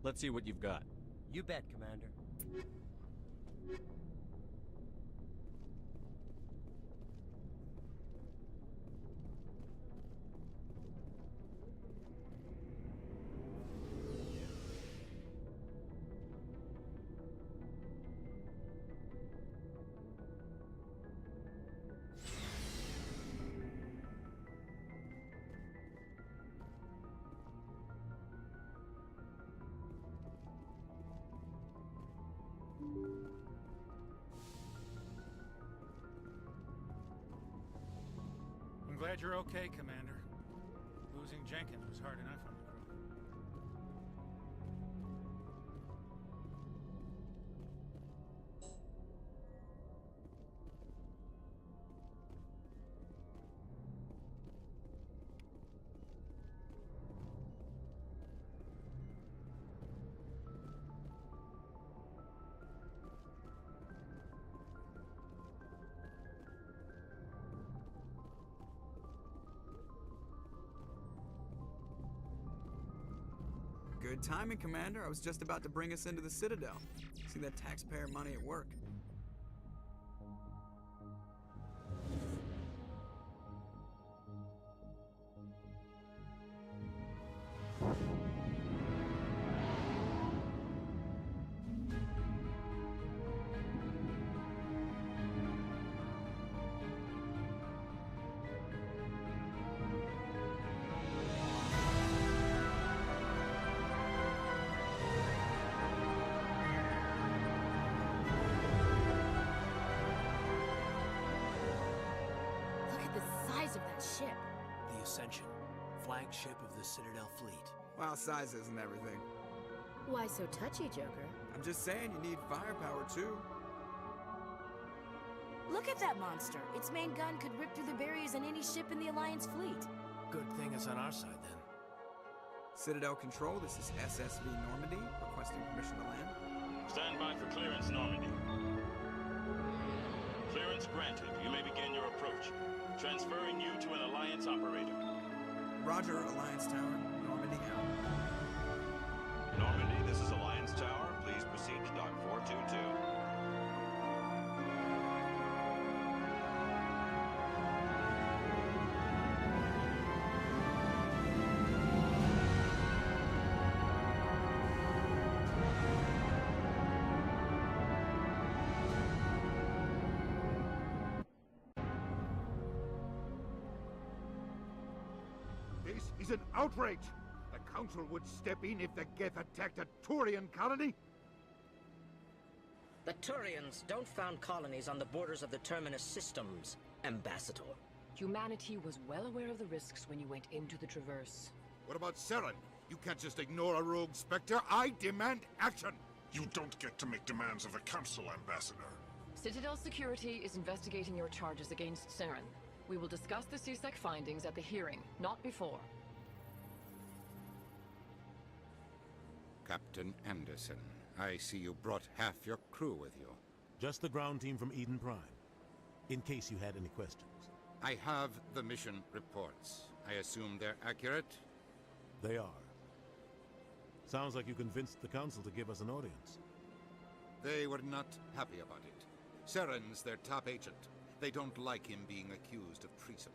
Let's see what you've got. You bet, Commander. I'm glad you're okay, Commander. Losing Jenkins was hard enough on the crew. Good timing, Commander. I was just about to bring us into the Citadel. See that taxpayer money at work. Ship. The Ascension, flagship of the Citadel fleet. Well, size isn't everything. Why so touchy, Joker? I'm just saying you need firepower, too. Look at that monster. Its main gun could rip through the barriers in any ship in the Alliance fleet. Good thing it's on our side, then. Citadel Control, this is SSV Normandy, requesting permission to land. Stand by for clearance, Normandy. Clearance granted. You may begin your approach. Transferring you to an Alliance operator. Roger, Alliance Tower. Normandy out. Normandy, this is Alliance Tower. Please proceed to Dock 422. This is an outrage! The Council would step in if the Geth attacked a Turian colony? The Turians don't found colonies on the borders of the Terminus systems, Ambassador. Humanity was well aware of the risks when you went into the Traverse. What about Saren? You can't just ignore a rogue Spectre. I demand action! You don't get to make demands of the Council, Ambassador. Citadel Security is investigating your charges against Saren. We will discuss the CSEC findings at the hearing, not before. Captain Anderson, I see you brought half your crew with you. Just the ground team from Eden Prime, in case you had any questions. I have the mission reports. I assume they're accurate? They are. Sounds like you convinced the Council to give us an audience. They were not happy about it. Saren's their top agent. They don't like him being accused of treason.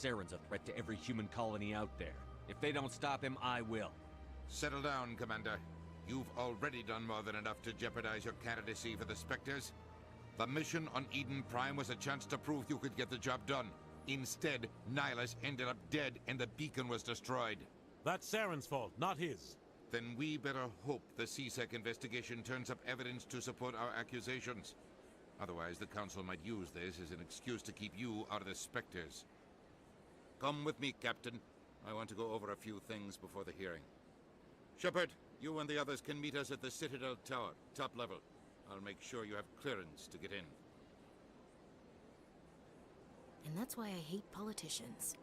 Saren's a threat to every human colony out there. If they don't stop him, I will. Settle down, Commander. You've already done more than enough to jeopardize your candidacy for the Spectres. The mission on Eden Prime was a chance to prove you could get the job done. Instead, Nihilus ended up dead and the beacon was destroyed. That's Saren's fault, not his. Then we better hope the CSEC investigation turns up evidence to support our accusations. Otherwise, the Council might use this as an excuse to keep you out of the Spectres. Come with me, Captain. I want to go over a few things before the hearing. Shepard, you and the others can meet us at the Citadel Tower, top level. I'll make sure you have clearance to get in. And that's why I hate politicians.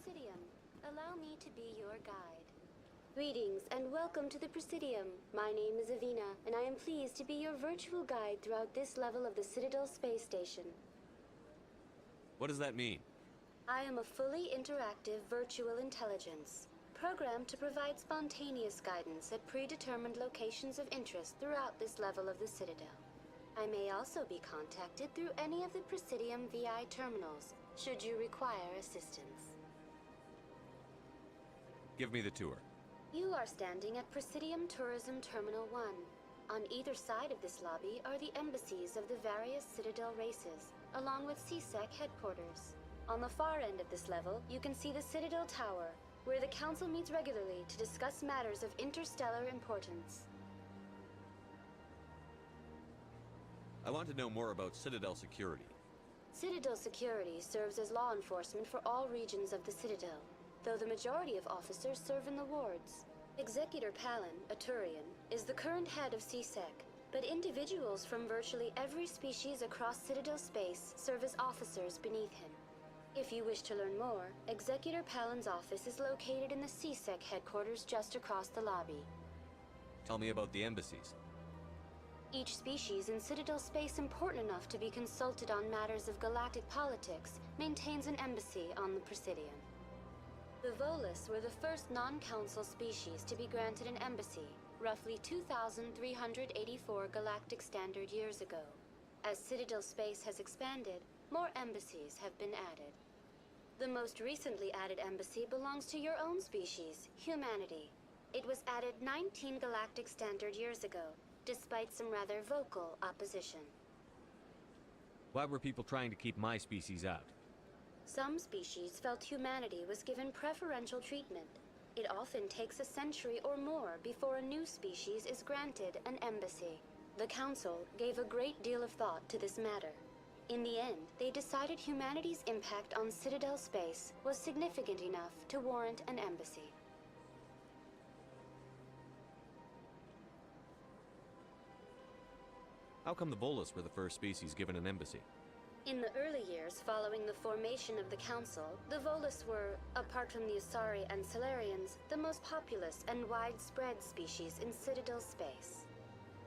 Presidium. Allow me to be your guide. Greetings and welcome to the Presidium. My name is Avina, and I am pleased to be your virtual guide throughout this level of the Citadel space station. What does that mean? I am a fully interactive virtual intelligence, programmed to provide spontaneous guidance at predetermined locations of interest throughout this level of the Citadel. I may also be contacted through any of the Presidium VI terminals, should you require assistance. Give me the tour. You are standing at Presidium Tourism Terminal 1. On either side of this lobby are the embassies of the various Citadel races, along with CSEC headquarters. On the far end of this level, you can see the Citadel Tower, where the Council meets regularly to discuss matters of interstellar importance. I want to know more about Citadel security. Citadel security serves as law enforcement for all regions of the Citadel, though the majority of officers serve in the wards. Executor Palin, a Turian, is the current head of CSEC, but individuals from virtually every species across Citadel space serve as officers beneath him. If you wish to learn more, Executor Palin's office is located in the CSEC headquarters just across the lobby. Tell me about the embassies. Each species in Citadel space important enough to be consulted on matters of galactic politics maintains an embassy on the Presidium. The Volus were the first non-council species to be granted an embassy, roughly 2,384 galactic standard years ago. As Citadel space has expanded, more embassies have been added. The most recently added embassy belongs to your own species, humanity. It was added 19 galactic standard years ago, despite some rather vocal opposition. Why were people trying to keep my species out? Some species felt humanity was given preferential treatment. It often takes a century or more before a new species is granted an embassy. The Council gave a great deal of thought to this matter. In the end, they decided humanity's impact on Citadel space was significant enough to warrant an embassy. How come the Volus were the first species given an embassy? In the early years following the formation of the Council, the Volus were, apart from the Asari and Salarians, the most populous and widespread species in Citadel space.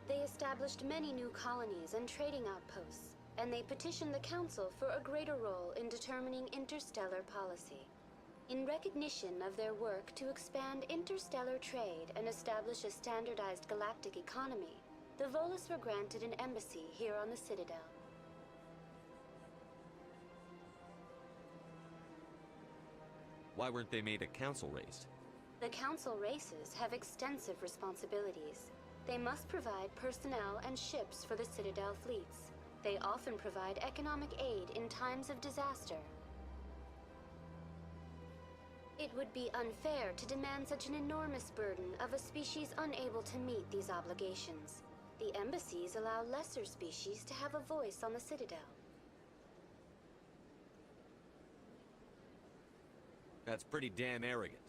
They established many new colonies and trading outposts, and they petitioned the Council for a greater role in determining interstellar policy. In recognition of their work to expand interstellar trade and establish a standardized galactic economy, the Volus were granted an embassy here on the Citadel. Why weren't they made a council race? The Council races have extensive responsibilities. They must provide personnel and ships for the Citadel fleets. They often provide economic aid in times of disaster. It would be unfair to demand such an enormous burden of a species unable to meet these obligations. The embassies allow lesser species to have a voice on the Citadel. That's pretty damn arrogant.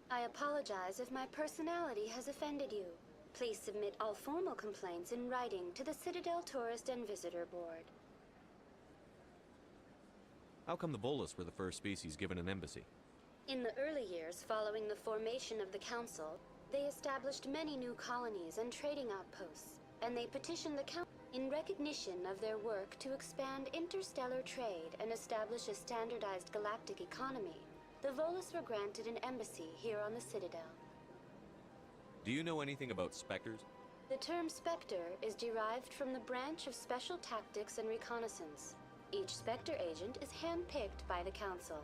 I apologize if my personality has offended you. Please submit all formal complaints in writing to the Citadel Tourist and Visitor Board. How come the Volus were the first species given an embassy? In the early years following the formation of the Council, they established many new colonies and trading outposts, and they petitioned the Council in recognition of their work to expand interstellar trade and establish a standardized galactic economy. The Volus were granted an embassy here on the Citadel. Do you know anything about Spectres? The term Spectre is derived from the branch of Special Tactics and Reconnaissance. Each Spectre agent is handpicked by the Council.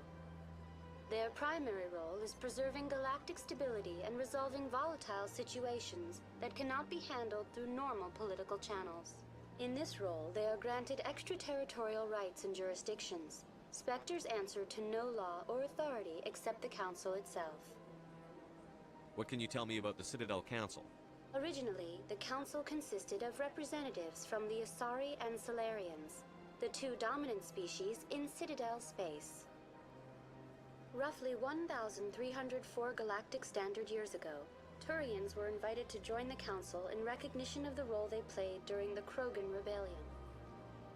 Their primary role is preserving galactic stability and resolving volatile situations that cannot be handled through normal political channels. In this role, they are granted extraterritorial rights and jurisdictions. Spectres answer to no law or authority except the Council itself. What can you tell me about the Citadel Council? Originally, the Council consisted of representatives from the Asari and Salarians, the two dominant species in Citadel space. Roughly 1,304 galactic standard years ago, Turians were invited to join the Council in recognition of the role they played during the Krogan Rebellion.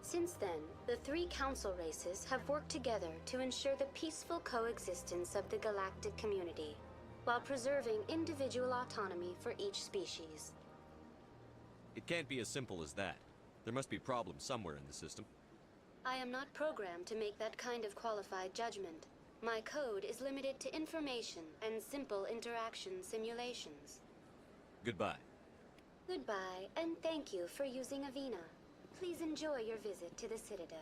Since then, the three council races have worked together to ensure the peaceful coexistence of the galactic community, while preserving individual autonomy for each species. It can't be as simple as that. There must be problems somewhere in the system. I am not programmed to make that kind of qualified judgment. My code is limited to information and simple interaction simulations. Goodbye. Goodbye, and thank you for using Avina. Please enjoy your visit to the Citadel.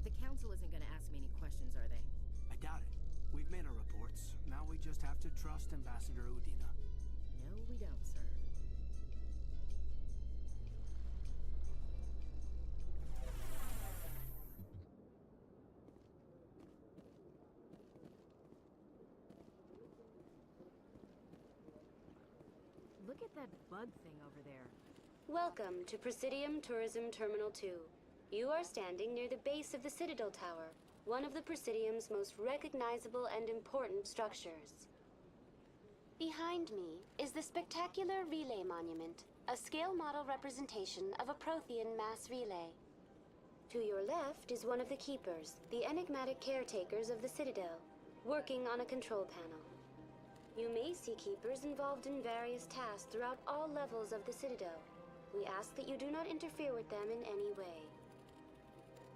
The Council isn't gonna ask me any questions, are they? I doubt it. We've made our reports. Now we just have to trust Ambassador Udina. No, we don't, sir. Look at that bug thing over there. Welcome to Presidium Tourism Terminal 2. You are standing near the base of the Citadel Tower, one of the Presidium's most recognizable and important structures. Behind me is the spectacular Relay Monument, a scale model representation of a Prothean mass relay. To your left is one of the Keepers, the enigmatic caretakers of the Citadel, working on a control panel. You may see Keepers involved in various tasks throughout all levels of the Citadel. We ask that you do not interfere with them in any way.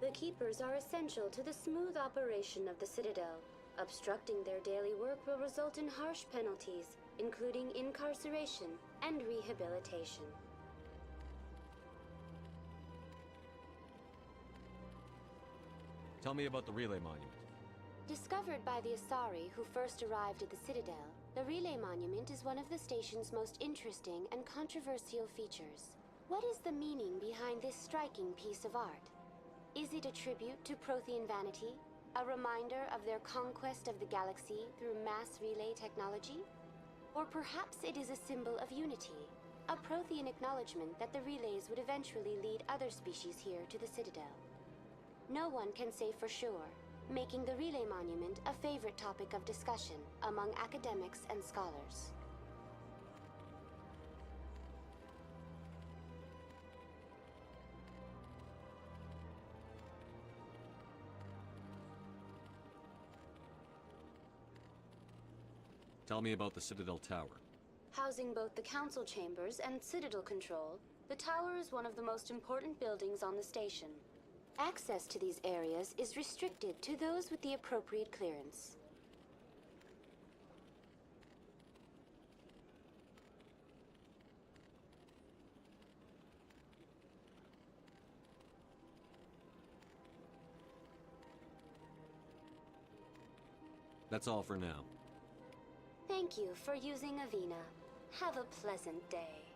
The Keepers are essential to the smooth operation of the Citadel. Obstructing their daily work will result in harsh penalties, including incarceration and rehabilitation. Tell me about the Relay Monument. Discovered by the Asari who first arrived at the Citadel, the Relay Monument is one of the station's most interesting and controversial features. What is the meaning behind this striking piece of art? Is it a tribute to Prothean vanity? A reminder of their conquest of the galaxy through mass relay technology? Or perhaps it is a symbol of unity, a Prothean acknowledgement that the relays would eventually lead other species here to the Citadel. No one can say for sure, making the Relay Monument a favorite topic of discussion among academics and scholars. Tell me about the Citadel Tower. Housing both the council chambers and Citadel control, the tower is one of the most important buildings on the station. Access to these areas is restricted to those with the appropriate clearance. That's all for now. Thank you for using Avina. Have a pleasant day.